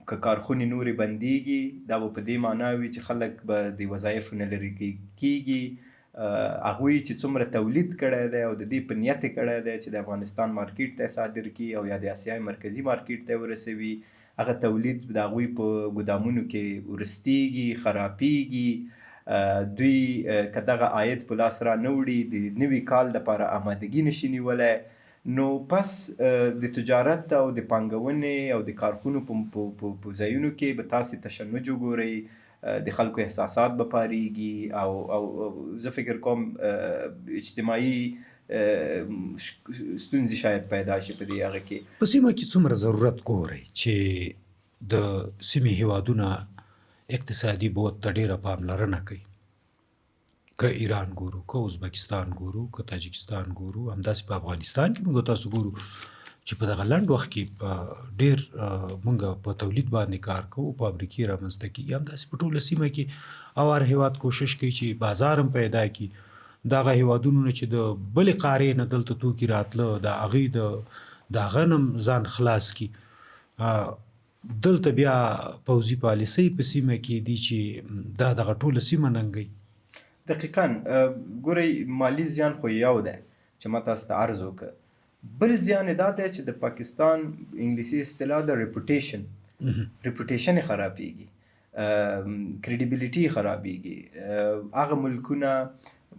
که کارخونې نورې بندیږي دا به په دې معنا وي چې خلک به د وظایفو نه لرې کیږي. هغوی چې څومره تولید کړی دی او د دې په نیت یې کړی دی چې د افغانستان مارکیټ ته صادر کړي او یا د اسیای مرکزي مارکیټ ته ورسوي، هغه تولید د هغوی په ګودامونو کې ورستیږي، خرابیږي. دوی که دغه عاید په لاس را نه وړي، د نوي کال دپاره آمادګي نشي نیولی، نو پس د تجارت او د پانګونې او د کارخونو په ځایونو کې به تاسې تشنج وګورئ، د خلکو احساسات به پارېږي او زه فکر کوم اجتماعي ستونزې شاید پیدا شي په دې هغه کې. په سیمه کې څومره ضرورت ګورئ چې د سیمې هیوادونه اقتصادي بود ته ډېره پاملرنه کوي؟ که ایران ګورو، که ازبکستان ګورو، که تاجکستان ګورو، همداسې په افغانستان کې موږ تاسو ګورو چې په دغه لنډ وخت کې ډېر موږ په تولید باندې کار کوو، فابریکې رامنځته کېږي. همداسې په ټوله سیمه کې او هر هېواد کوشش کوي چې بازار هم پیدا کړي. دغه هېوادونو نه چې د بلې قارې نه دلته توکي راتله، د هغې د هغه نه ځان خلاص کړي. دلته بیا پوځي پالیسۍ په سیمه کې دي چې دا دغه ټوله سیمه ننګوي. دقیقاً ګورئ، مالی زیان خو یو دی چې ما تاسو ته عرض وکړ، بل زیان دا دی چې د پاکستان انګلیسي اصطلاح د ریپوټیشن خرابېږي، کریډیبیلیټي خرابېږي. هغه ملکونه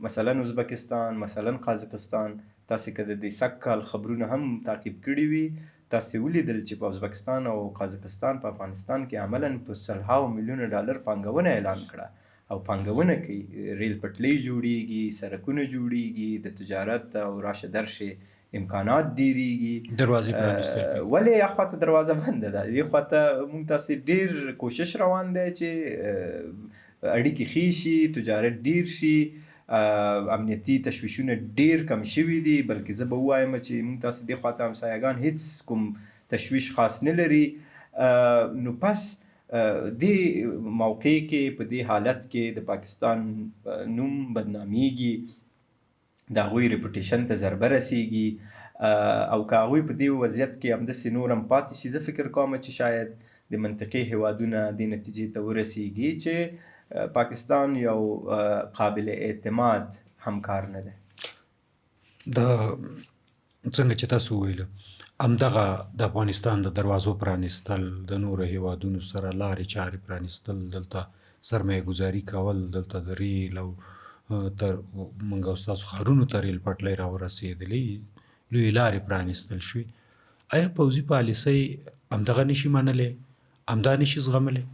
مثلا ازبکستان، مثلا قازقستان، تاسې که د دې سږ کال خبرونه هم تعقیب کړي وي، تاسې ولیدل چې په ازبکستان او قازقستان په افغانستان کې عملاً په سلهاوو میلیونه ډالر پانګونه اعلان کړه او پانګونه کوي. ریل پټلۍ جوړیږي، سړکونه جوړیږي، د تجارت او راشه درشې امکانات ډیریږي. دروازې پرانیستل ولې یا خواته دروازه بنده ده، دې خواته موږ تاسې ډېر کوشش روان دی چې اړیکې ښې شي، تجارت ډیر شي، امنیتي تشویشونه ډیر کم شوي دي. بلکې زه به ووایم چې موږ تاسې دې خواته همسایګان هیڅ کوم تشویش خاص نه لري. نو پس دې موقع کې په دې حالت کې د پاکستان نوم بدنامیږي، د هغوی ریپوټیشن ته ضربه رسیږي، او که هغوی په دې وضعیت کې همداسې نور هم پاتې شي، زه فکر کوم چې شاید د منطقې هیوادونه دې نتیجې ته ورسیږي چې پاکستان یو قابل اعتماد همکار نه دی. څنګه چې تاسو وویل، همدغه د افغانستان د دروازو پرانیستل، د نورو هیوادونو سره لارې چارې پرانیستل، دلته سرمایه ګذاري کول، دلته د ریل او تر موږ او ستاسو ښارونو ته ریل پټلۍ راورسېدلې، لویې لارې پرانیستل شوې. آیا پوځي پالیسۍ همدغه نشي منلی، همدا نشي زغملی؟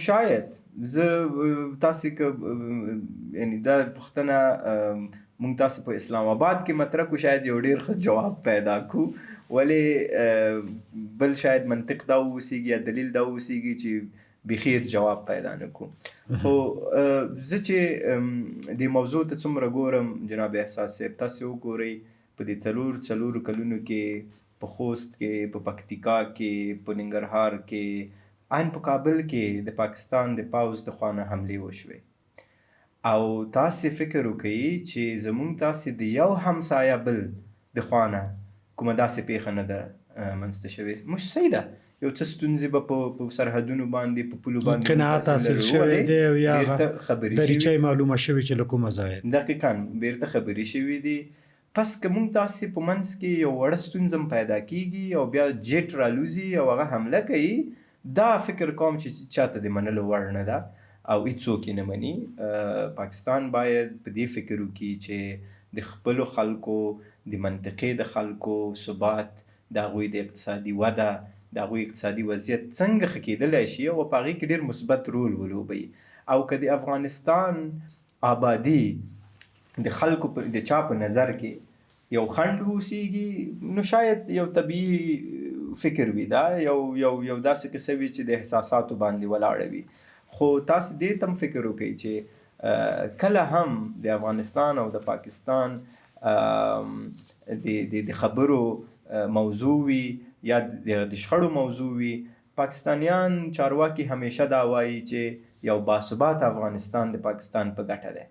شاید زه تاسې که یعنی دا پوښتنه موږ تاسې په اسلام آباد کې مطرح کړو، شاید یو ډېر ښه جواب پیدا کړو. ولې بل شاید منطق دا واوسیږي یا دلیل دا واوسیږي چې بیخي هېڅ جواب پیدا نه کړو. خو زه چې دې موضوع ته څومره ګورم جناب احساس صاحب، تاسې وګورئ په دې څلورو کلونو کې په خوست کې، په پکتیکا کې، په ننګرهار کې، عین په کابل کې د پاکستان د پوځ د خوا نه حملې وشوې. او تاسې فکر وکړئ چې زموږ تاسې د یو همسایه بل د خوا نه کومه داسې پیښه نه ده منځته شوې. مش صحیح ده، یو څه ستونزې به په سرحدونو باندې، په پولو باندې قناعت حاصل شوی دی او یا خبرې دریچې معلومه شوې چې له کومه ځایه. دقیقاً بیرته خبرې شوې دي. پس که موږ تاسې په منځ کې یو وړه ستونزه پیدا کېږي او بیا جیټ رالوزي او هغه حمله کوي، دا فکر کوم چې چاته د منلو وړ نه ده او هیڅوک یې نه مني. پاکستان باید په دې فکر وکړي چې د خپلو خلکو، د منطقې د خلکو ثبات، د هغوی د اقتصادي وده، د هغوی اقتصادي وضعیت څنګه ښه کېدلی شي او په هغې کې ډېر مثبت رول ولوبوي. او که د افغانستان آبادي د خلکو د چا په نظر کې یو خنډ اوسیږي، نو شاید یو طبیعي فکر وي، دا یو داسې قصه وي چې د احساساتو باندې ولاړه وي. خو تاسې دې ته هم فکر وکړئ چې کله هم د افغانستان او د پاکستان د خبرو موضوع وي یا د شخړو موضوع وي، پاکستانیان چارواکي همیشه دا وایي چې یو باثبات افغانستان د پاکستان په ګټه دی.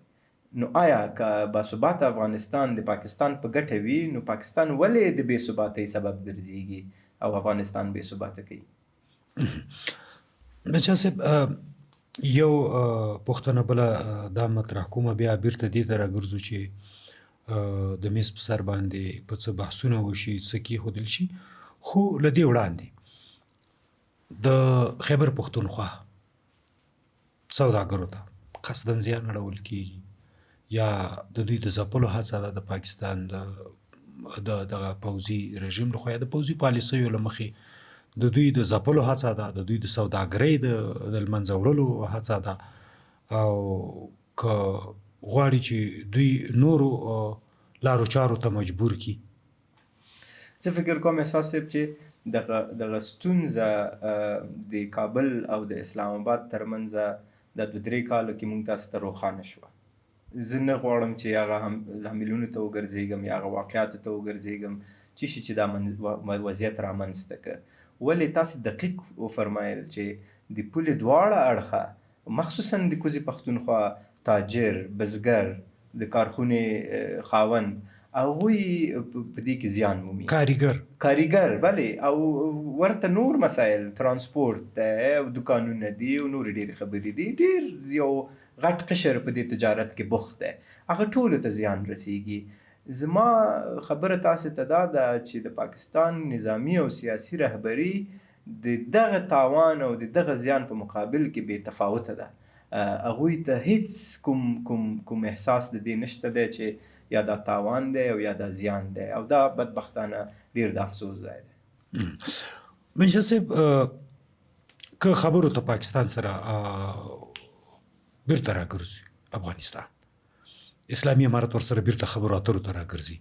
نو آیا که باثبات افغانستان د پاکستان په ګټه وي، نو پاکستان ولې د بې ثباتۍ سبب ګرځېږي او افغانستان بې ثباته کوي؟ بچا صاحب، یو پوښتنه بله دا مطرح کومه، بیا بیرته دې ته راګرځو چې د میز په سر باندې په څه بحثونه وشي، څه کېښودل شي. خو له دې وړاندې د خیبر پښتونخوا سوداګرو ته قصدن زیان اړول کېږي یا د دوی د ځپلو هڅه ده د پاکستان د دغه پوځي رژیم لخوا یا د پوځي پالیسیو له مخې د دوی د ځپلو هڅه ده، د دوی د سوداګرۍ د له منځه وړلو هڅه ده، او که غواړي چې دوی نورو لارو چارو ته مجبور کړي. زه فکر کوم احساس صاحب چې دغه ستونزه د کابل او د اسلام آباد ترمنځ د 2-3 کالو کې موږ تاسو ته روښانه شوه. زه نه غواړم چې هغه لاملونو ته وګرځېږم یا هغه واقعاتو ته وګرځېږم چې دا وضعیت رامنځته کړه. ولې تاسې دقیق وفرمایل چې د پولې دواړه اړخه، مخصوصا د کوزي پښتونخوا تاجر، بزګر، د کارخونې خاوند، هغوی په دې کې زیان مومي. کاریګر بلې، او ورته نور مسایل، ترانسپورت دی او دوکانونه دي او نور ډېرې خبرې دي، ډېر یو غټ قشر په دې تجارت کې بوخت دی، هغه ټولو ته زیان رسیږي. زما خبره تاسو ته دا ده چې د پاکستان نظامی او سیاسي رهبري د دغه تاوان او د دغه زیان په مقابل کې بې تفاوته ده. هغوی ته هیڅ کوم احساس د دې نشته دی چې یا دا تاوان دی او یا دا زیان دی، او دا بدبختانه ډیر د افسوس ځای دی. منشا صاحب که خبرو ته پاکستان سره بیرته راګرځي، افغانستان اسلامي امارت ورسره بیرته خبرو اترو ته راګرځي،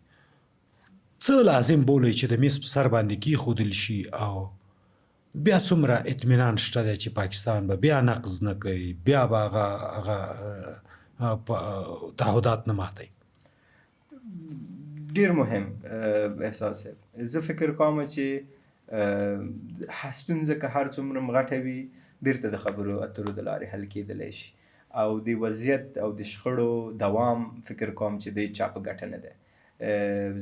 څه لازم بولئ چې د میز په سر باندې کېښودل شي او بیا څومره اطمینان شته دی چې پاکستان به بیا نقض نه کوي، بیا به هغه تعهدات نه ماتوي؟ ډیر مهم احساس صاحب. زه فکر کوم چې ستونزه که هر څومره غټه وي بیرته د خبرو اترو د لارې حل کېدلی شي، او د وضعیت او د شخړو دوام فکر کوم چې د چا په ګټه نه دی،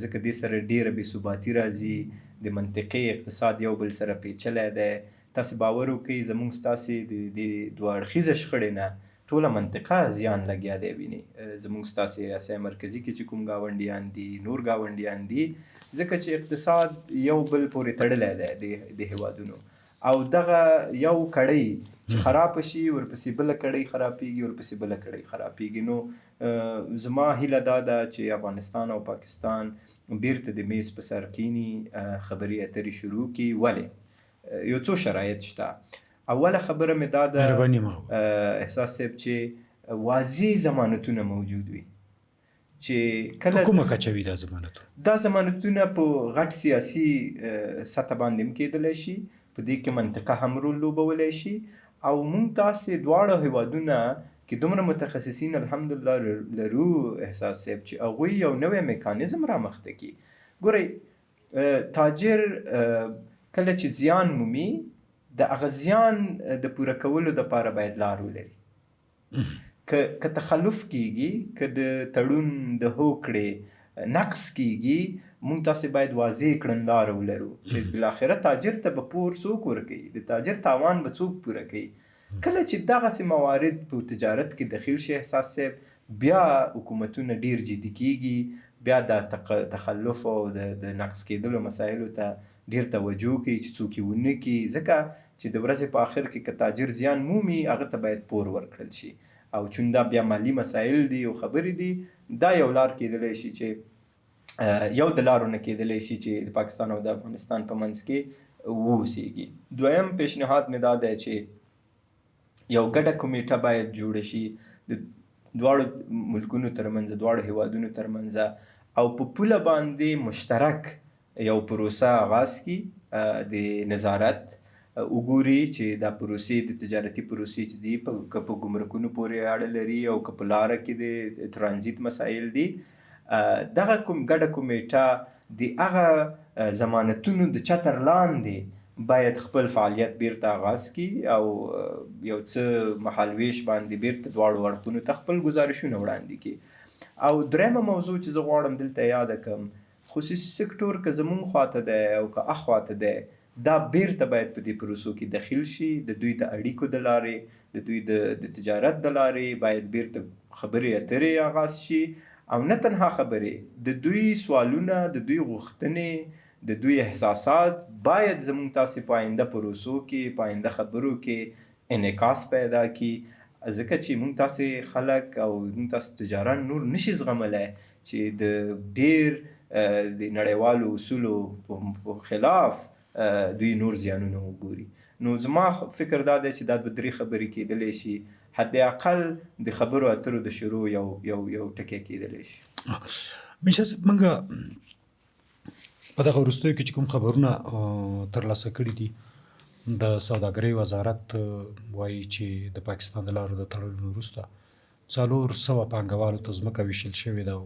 ځکه دې سره ډیره بې ثباتي راځي، د منطقې اقتصاد یو بل سره پیچلی دی. تاسې باور وکړئ زموږ ستاسې د دوه اړخیزه شخړې نه ټوله منطقه زیان لګیا دی. ویني زموږ ستاسې اسیا مرکزي کې چې کوم ګاونډیان دي، نور ګاونډیان دي، ځکه چې اقتصاد یو بل پورې تړلی دی د هیوادونو، او دغه یو کړۍ چې خراب شي ورپسې بله کړۍ خرابېږي، ورپسې بله کړۍ خرابېږي. نو زما هیله دا ده چې افغانستان او پاکستان بیرته د میز په سر کینی، خبرې اترې شروع کړي. ولې؟ یو څو شرایط شته. اوله خبره مې دا ده احساس صاحب چې واضح ضمانتونه موجود وي چې کله په کومه کچه وي دا ضمانتونه؟ دا ضمانتونه په غټ سیاسي سطح باندې هم کېدلی شي، په دې کې منطقه هم رول لوبولی شي، او موږ تاسې دواړه هیوادونه کې دومره متخصصین الحمدلله لرو احساس صاحب چې هغوی یو نوی میکانیزم رامخته کړي. ګورئ تاجر کله چې زیان مومي د هغه زیان د پوره کولو دپاره باید لار ولري. که تخلف کیږي، که د تړون د هوکړې نقص کیږي، موږ تاسې باید واضح کړنلاره ولرو چې بالاخره تاجر ته به پور څوک ورکوي، د تاجر تاوان به څوک پوره کوي. کله چې دغسې موارد په تجارت کې دخیل شي احساس صاحب، بیا حکومتونه ډیر جدي کیږي، بیا د تخلف او د نقص کېدلو مسایلو ته ډیر توجه کوي چې څوک یې ونه کړي، ځکه چې د ورځې په آخر کې که تاجر زیان مومي هغه ته باید پور ورکړل شي، او چون دا بیا مالی مسایل دي او خبرې دي، دا یو لار کېدلی شي چې یو د لارو نه کېدلی شي چې د پاکستان او د افغانستان په منځ کې واوسیږي. دویم پیشنهاد مې دا دی چې یو ګډه کمیټه باید جوړه شي د دواړو ملکونو ترمنځ، دواړو هیوادونو ترمنځ، او په پوله باندې مشترک یو پروسه آغاز کړي د نظارت، وګوري چې دا پروسې د تجارتي پروسې چې دي که په ګمرکونو پورې اړه لري او که په لاره کې د ترانزیت مسایل دي. دغه ګډه کمیټه د هغه ضمانتونو د چتر لاندې باید خپل فعالیت بیرته آغاز کړي او یو څه مهالویش باندې بیرته دواړو اړخونو ته خپل ګزارشونه وړاندې کړي. او دریمه موضوع چې زه غواړم دلته یاده کړم، خصوصي سکتور که زموږ خواته دی او که اخواته دی، دا بیرته باید په دې پروسو کې دخیل شي. د دوی د اړیکو د لارې، د دوی د تجارت د لارې باید بیرته خبرې اترې آغاز شي، او نه تنها خبرې، د دوی سوالونه، د دوی غوښتنې، د دوی احساسات باید زموږ تاسې په آینده پروسو کې، په آینده خبرو کې انعکاس پیدا کړي، ځکه چې موږ تاسې خلک او موږ تاسې تجاران نور نشي زغملی چې د ډیر د نړیوالو اصولو په خلاف دوی نور زیانونه وګوري. نو زما فکر دا دی چې دا دوه درې خبرې کېدلی شي، حد اقل د خبرو اترو د شروع یو ټکی کېدلی شي. منشا صاحب، موږ په دغه وروستیو کې چې کوم خبرونه ترلاسه کړي دي، د سوداګرۍ وزارت وایي چې د پاکستان د لارو د تړلو وروسته 400 پانګوالو ته ځمکه ویشل شوې ده، او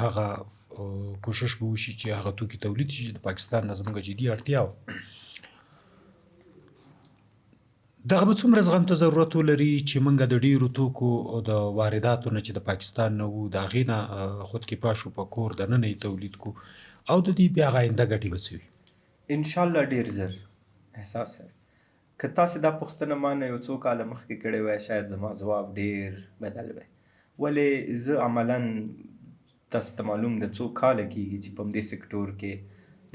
هغه کوشش به وشي چې هغه توکي تولید شي د پاکستان نه زموږ جدي اړتیا وه. دغه به څومره زغم ته ضرورت ولري چې موږ د ډیرو توکو د وارداتو نه چې د پاکستان نه وو، د هغې نه خودکفا شو، په کور دننه یې تولید کو، او د دې بیا هغه آینده ګټې به څه وي؟ انشاءالله ډیر زر احساس صاحب. که تاسې دا پوښتنه ما نه یو څو کاله مخکې کړې وای، شاید زما ځواب ډیر بدل وی. ولې زه عملا تاسو ته معلوم ده څو کاله کېږي چې په همدې سکتور کې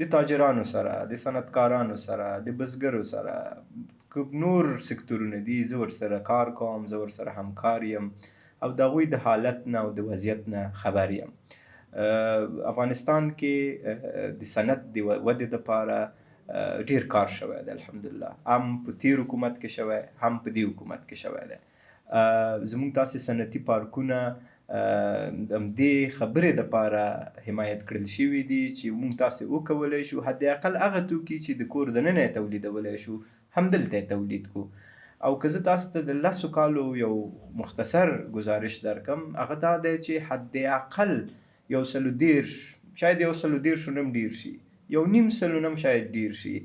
د تاجرانو سره، د صنعتکارانو سره، د بزګرو سره، که نور سکتورونه دي زه ورسره کار کوم، زه ورسره همکار یم او د هغوی د حالت نه او د وضعیت نه خبر یم. افغانستان کې د صنعت د ودې دپاره ډیر کار شوی دی الحمدلله، هم په تیر حکومت کې شوی هم په دې حکومت کې شوی دی. زموږ تاسې صنعتي پارکونه د همدې خبرې دپاره حمایت کړل شوي دي چې موږ تاسې وکولی شو حد اقل هغه توکي چې د کور دننه یې تولیدولی شو همدلته یې تولید کړو. او که زه تاسو ته د 10 کالو یو مختصر گزارش درکم، هغه دا دی چې حد اقل 130 شاید 130 نم ډیر شي، 1.5 نم شاید ډیر شي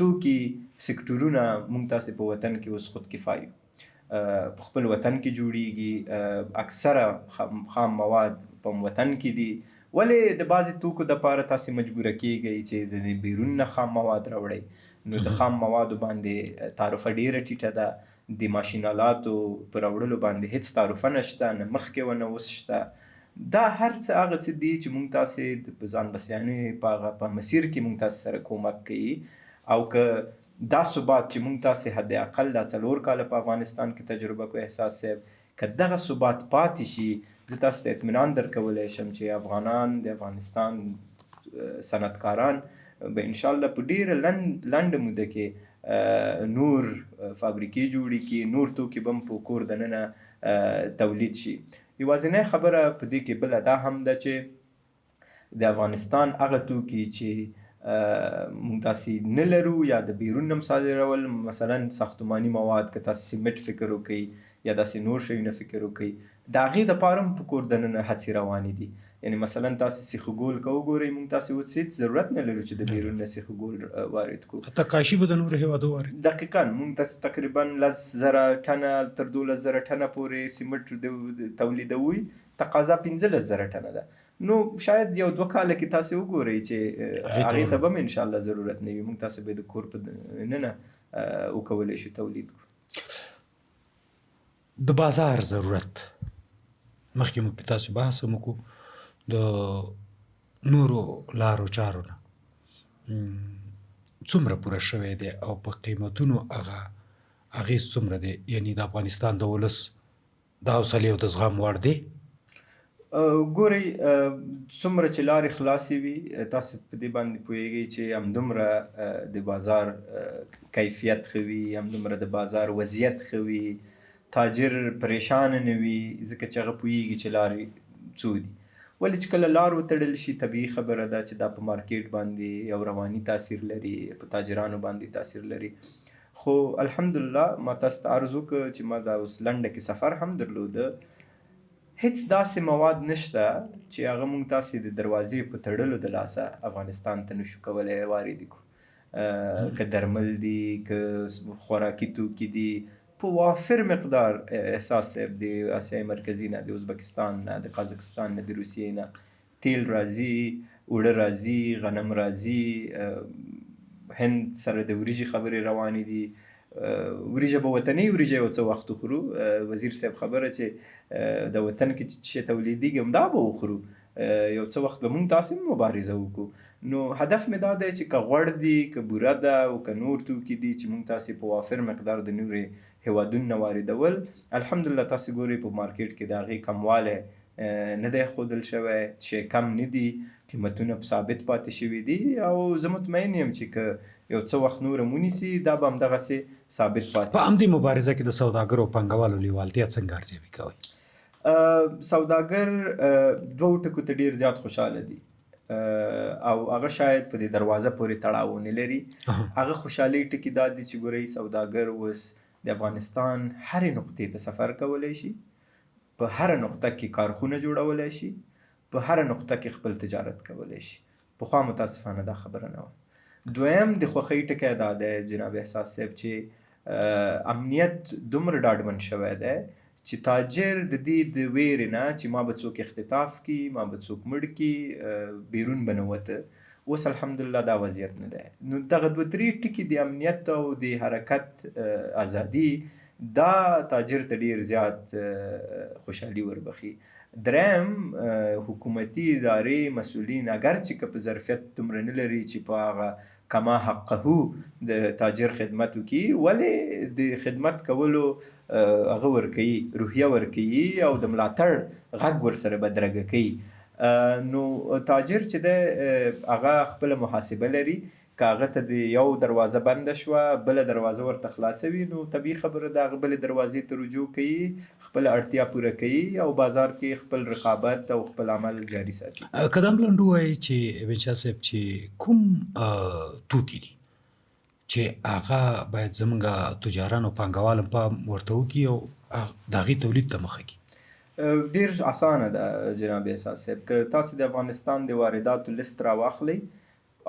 توکي سکتورونه موږ تاسې په وطن کې اوس خود کفایو په خپل وطن کې جوړیږي. اکثره خام مواد په وطن کې دي، ولې د بعضې توکو دپاره تاسې مجبوره کیږئ چې د بیرون نه خام مواد راوړئ. نو د خام موادو باندې تعرفه ډیره ټیټه ده، د ماشین آلاتو په راوړلو باندې هیڅ تعرفه نشته، نه مخکې و نه اوس شته. دا هر څه هغه څه دي چې موږ تاسې په ځان بسیانۍ په مسیر کې موږ تاسې سره کومک کوي. او که دا ثبات چې موږ تاسې حد اقل دا 4 کاله په افغانستان کې تجربه کو احساس صاحب، که دغه ثبات پاتې شي، زه تاسو ته اطمینان درکولی شم چې افغانان د افغانستان صنعتکاران به انشاءالله په ډیره لنډه موده کې نور فابریکې جوړې کړي، نور توکي به هم په کور دننه تولید شي. یوازینۍ خبره په دې کې بله دا هم ده چې د افغانستان هغه توکي چې موږ تاسې نه لرو یا د بیرون نه صادرول، مثلا ساختماني مواد، که تاسې سیمنټ فکر وکړئ یا داسې نور شیونه فکر وکړئ، د هغې دپاره هم په کور دننه هڅې روانې دي. یعنې مثلا تاسې سیخ ګول که وګورئ، موږ تاسې اوس هېڅ ضرورت نه لرو چې د بیرون نه سیخ ګول وارد کړو. حتی کاشي به د نورو هېوادو وارد. دقیقاً موږ تاسې تقریبا 10,000 ټنه تر 12,000 ټنه پورې سیمنټ تولیدوي، تقاضا 15,000 ټنه ده. نو شاید 1-2 کاله کې تاسې وګورئ چې هغې ته به هم انشاءالله ضرورت نه وي، موږ تاسې به د کور په دننه وکولی شو تولید کړو. د بازار ضرورت مخکې موږ په تاسو بحث هم وکړو، د نورو لارو چارو نه څومره پوره شوی دی او په قیمتونو هغه اغېز څومره دی؟ یعنې د افغانستان د ولس د حوصلې او د زغم وړ دی؟ ګورئ، څومره چې لارې خلاصې وي، تاسې په دې باندې پوهیږئ چې همدومره د بازار کیفیت ښه وي، همدومره د بازار وضعیت ښه وي، تاجر پریشانه نه وي، ځکه چې هغه پوهیږي چې لارې څو دي. ولې چې کله لار وتړل شي، طبیعي خبره ده چې دا په مارکیټ باندې یو رواني تاثیر لري، په تاجرانو باندې تاثیر لري. خو الحمدلله ما تاسو ته عرض وکړ چې ما دا اوس لنډه کې سفر هم درلوده، هیڅ داسې مواد نشته چې هغه موږ تاسې د دروازې په تړلو د لاسه افغانستان ته نشو کولی وارد کړو. که درمل دي، که خوراکي توکي دي، په وافر مقدار احساس صاحب د اسیای مرکزي نه، د ازبکستان نه، د قازقستان نه، د روسیې نه تیل راځي، اوړه راځي، غنم راځي، هند سره د وریجې خبرې روانې دي. وریجه به وطني وریجه یو څه وخت وخورو، وزیر صاحب خبره چې د وطن کې چې شی تولیدېږي همدا به وخورو، یو څه وخت به موږ تاسې هم مبارزه وکړو. نو هدف مې دا دی چې که غوړ دي، که بوره ده او که نور توکي دي چې موږ تاسې په وافر مقدار د نورې هیوادونو نه واردول، الحمدلله تاسې ګورئ په مارکیټ کې د هغې کموالی نه دی ښودل شوی، شی کم نه دي، قیمتونه ثابت پاتې شوي دي. او زه مطمئن یم چې که یو څه وخت نور هم ونیسي، دا به همدغسې ثابت پاتې شي. په همدې مبارزه کې د سوداګرو او پانګوالو لیوالتیا څنګه ارزیابي کوئ؟ سوداګر 2 ټکو ته ډېر زیات خوشحاله دي، او هغه شاید په دې دروازه پورې تړاو نه لري. هغه خوشحالۍ ټکي دا دي چې ګورئ، سوداګر اوس د افغانستان هرې نقطې ته سفر کولی شي، په هره نقطه کې کارخونه جوړولی شي، په هره نقطه کې خپل تجارت کولی شي. پخوا متاسفانه دا خبره نه وه. دویم د خوښۍ ټکی دا دی جناب احساس صاحب چې امنیت دومره ډاډمن شوی دی چې تاجر د دې د ویرې نه چې ما به څوک اختطاف کړي، ما به څوک مړ کړي، بیرون به نه وته. اوس الحمدلله دا وضعیت نه دی. نو دغه 2-3 ټکي د امنیت او د حرکت ازادي دا تاجر ته ډیر زیات خوشحالي وربخي. دریم حکومتي ادارې مسؤلین اگر چې که په ظرفیت دومره نه لري چې په هغه کما حقه د تاجر خدمت وکړي، ولې د خدمت کولو هغه ورکوي، روحیه ورکوي او د ملاتړ غږ ورسره بدرګه کوي. نو تاجر چې دی هغه خپله محاسبه لري، که هغه ته د یو دروازه بنده شوه بله دروازه ورته خلاصه وي، نو طبیعي خبره د هغه بلې دروازې ته رجوع کوي، خپله اړتیا پوره کوي او بازار کې خپل رقابت او خپل عمل جاري ساتي. که دا لنډ ووایي چې بن شاه صاحب چې کوم توکي دي چې هغه باید زمونږ تجاران او پانګوال هم پام ورته وکړي او د هغې تولید ته مخه کړي؟ ډېر اسانه ده جناب احساس صاحب. که تاسې د افغانستان د وارداتو لیست راواخلئ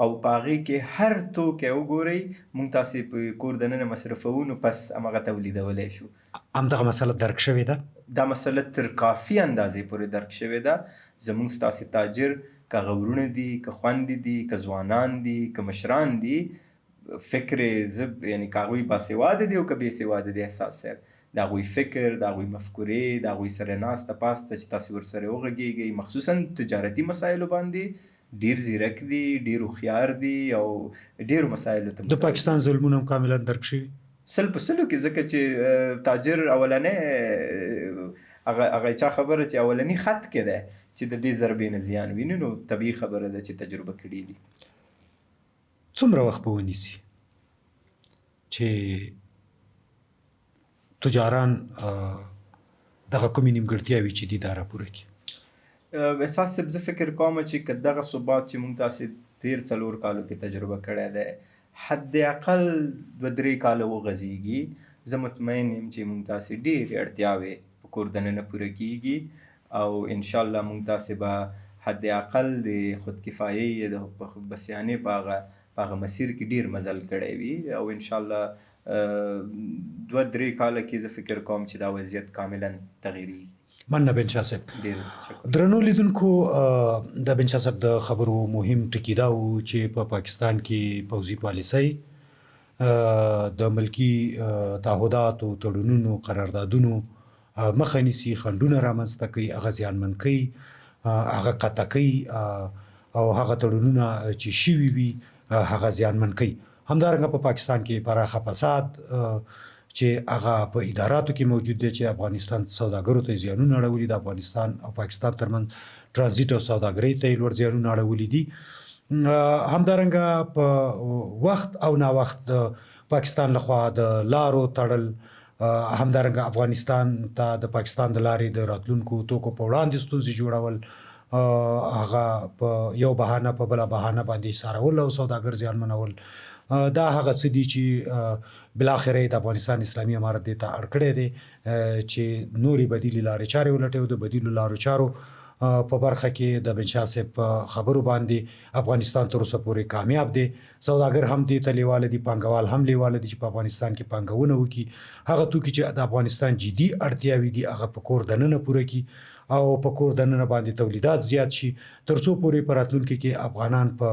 او په هغې کې هر توکی وګورئ، موږ تاسې په کور دننه مصرفوو، نو پس همغه تولیدولی شو. همدغه مسله درک شوې ده؟ دا مسله تر کافي اندازې پورې درک شوې ده. زموږ ستاسې تاجر که هغه ورونه دي، که خویندې دي، که ځوانان دي، که مشران دي، فکر یعنې که هغوی باسواده دي او که بې سواده دي، احساس صاحب د هغوی فکر، د هغوی مفکورې، د هغوی سره ناسته پاسته چې تاسې ورسره وغږېږئ، مخصوصا تجارتي مسایلو باندې ډیر زیرک دي، ډیر هوښیار دي او ډیرو مسایلو ته د پاکستان ظلمونه هم کاملا درک شوي 100% کې، ځکه چې تاجر اولنی هغه چا خبره چې اولنی خط کې ده چې د دې ضربې نه زیان ویني، نو طبیعي خبره ده چې تجربه کړي دي. څومره وخت به ونیسي چې تجاران دغه کومې نیمګړتیاوې چې دي دا راپوره کړي؟ احساس صاحب زه فکر کوم چې که دغه ثبات چې موږ تاسې تېر 4 کالو کې تجربه کړی دی حد اقل 2-3 کاله وغځېږي، زه مطمئن یم چې موږ تاسې ډېرې اړتیاوې په کور دننه پوره کېږي او انشاءالله موږ تاسې به حد اقل د خودکفایۍ د بسیانې په هغه مسیر کې ډېر مزل کړی وي او انشاءالله 2-3 کاله کې زه فکر کوم چې دا وضعیت کاملا تغییرېږي. مننه بن شاه صاحب. ډېر شکر. درنو لیدونکو، د بن شاه صاحب د خبرو مهم ټکي دا و چې په پاکستان کې پوځي پالیسۍ د ملکي تعهداتو، تړونونو، قراردادونو مخه نیسي، خنډونه رامنځته کوي، هغه زیانمن کوي، هغه قطع کوي او هغه تړونونه چې شوي وي هغه زیانمن کوي. همدارنګه په پاکستان کې پراخه فساد چې هغه په اداراتو کې موجود دی، چې افغانستان سوداګرو ته زیانونه اړولي، د افغانستان او پاکستان ترمنځ ترانزیت او سوداګرۍ ته یې لوړ زیانونه اړولي دي. همدارنګه په وخت او ناوخت د پاکستان لخوا د لارو تړل، همدارنګه افغانستان ته د پاکستان د لارې د راتلونکو توکو په وړاندې ستونزې جوړول، هغه په یو بهانه په بله بهانه باندې سارول او سوداګر زیانمنول، دا هغه څه دي چې بلاخره د افغانستان اسلامي امارت دې ته اړ کړی دی چې نورې بدیلې لارې چارې ولټوي. د بدیلو لارو چارو په برخه کې د بن شاه صاحب په خبرو باندې افغانستان تر اوسه پورې کامیاب دی. سوداګر هم دې ته لیواله دي، پانګوال هم لیواله دي چې په افغانستان کې پانګونه وکړي، هغه توکي چې د افغانستان جدي اړتیاوې دي هغه په کور دننه پوره کړي او په کور دننه باندې تولیدات زیات شي، تر څو پورې په راتلونکي کې افغانان په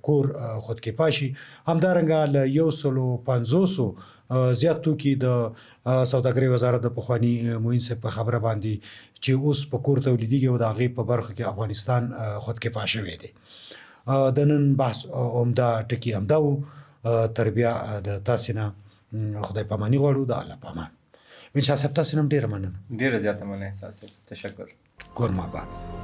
کور خودکفا شي. همدارنګه له 150 زیات توکي د سوداګرۍ وزارت د پخواني معین صاحب په خبره باندې چې اوس په کور تولیدېږي او د هغې په برخه کې افغانستان خودکفا شوی دی. د نن بحث عمده ټکي همدا و. تر بیا د تاسې نه خدای پاماني غواړو. د الله پامان. بن شاه صاحب تاسې نه هم ډېره مننه. ډېره زیاته مننه احساس صاحب. تشکر. کور ما بعد.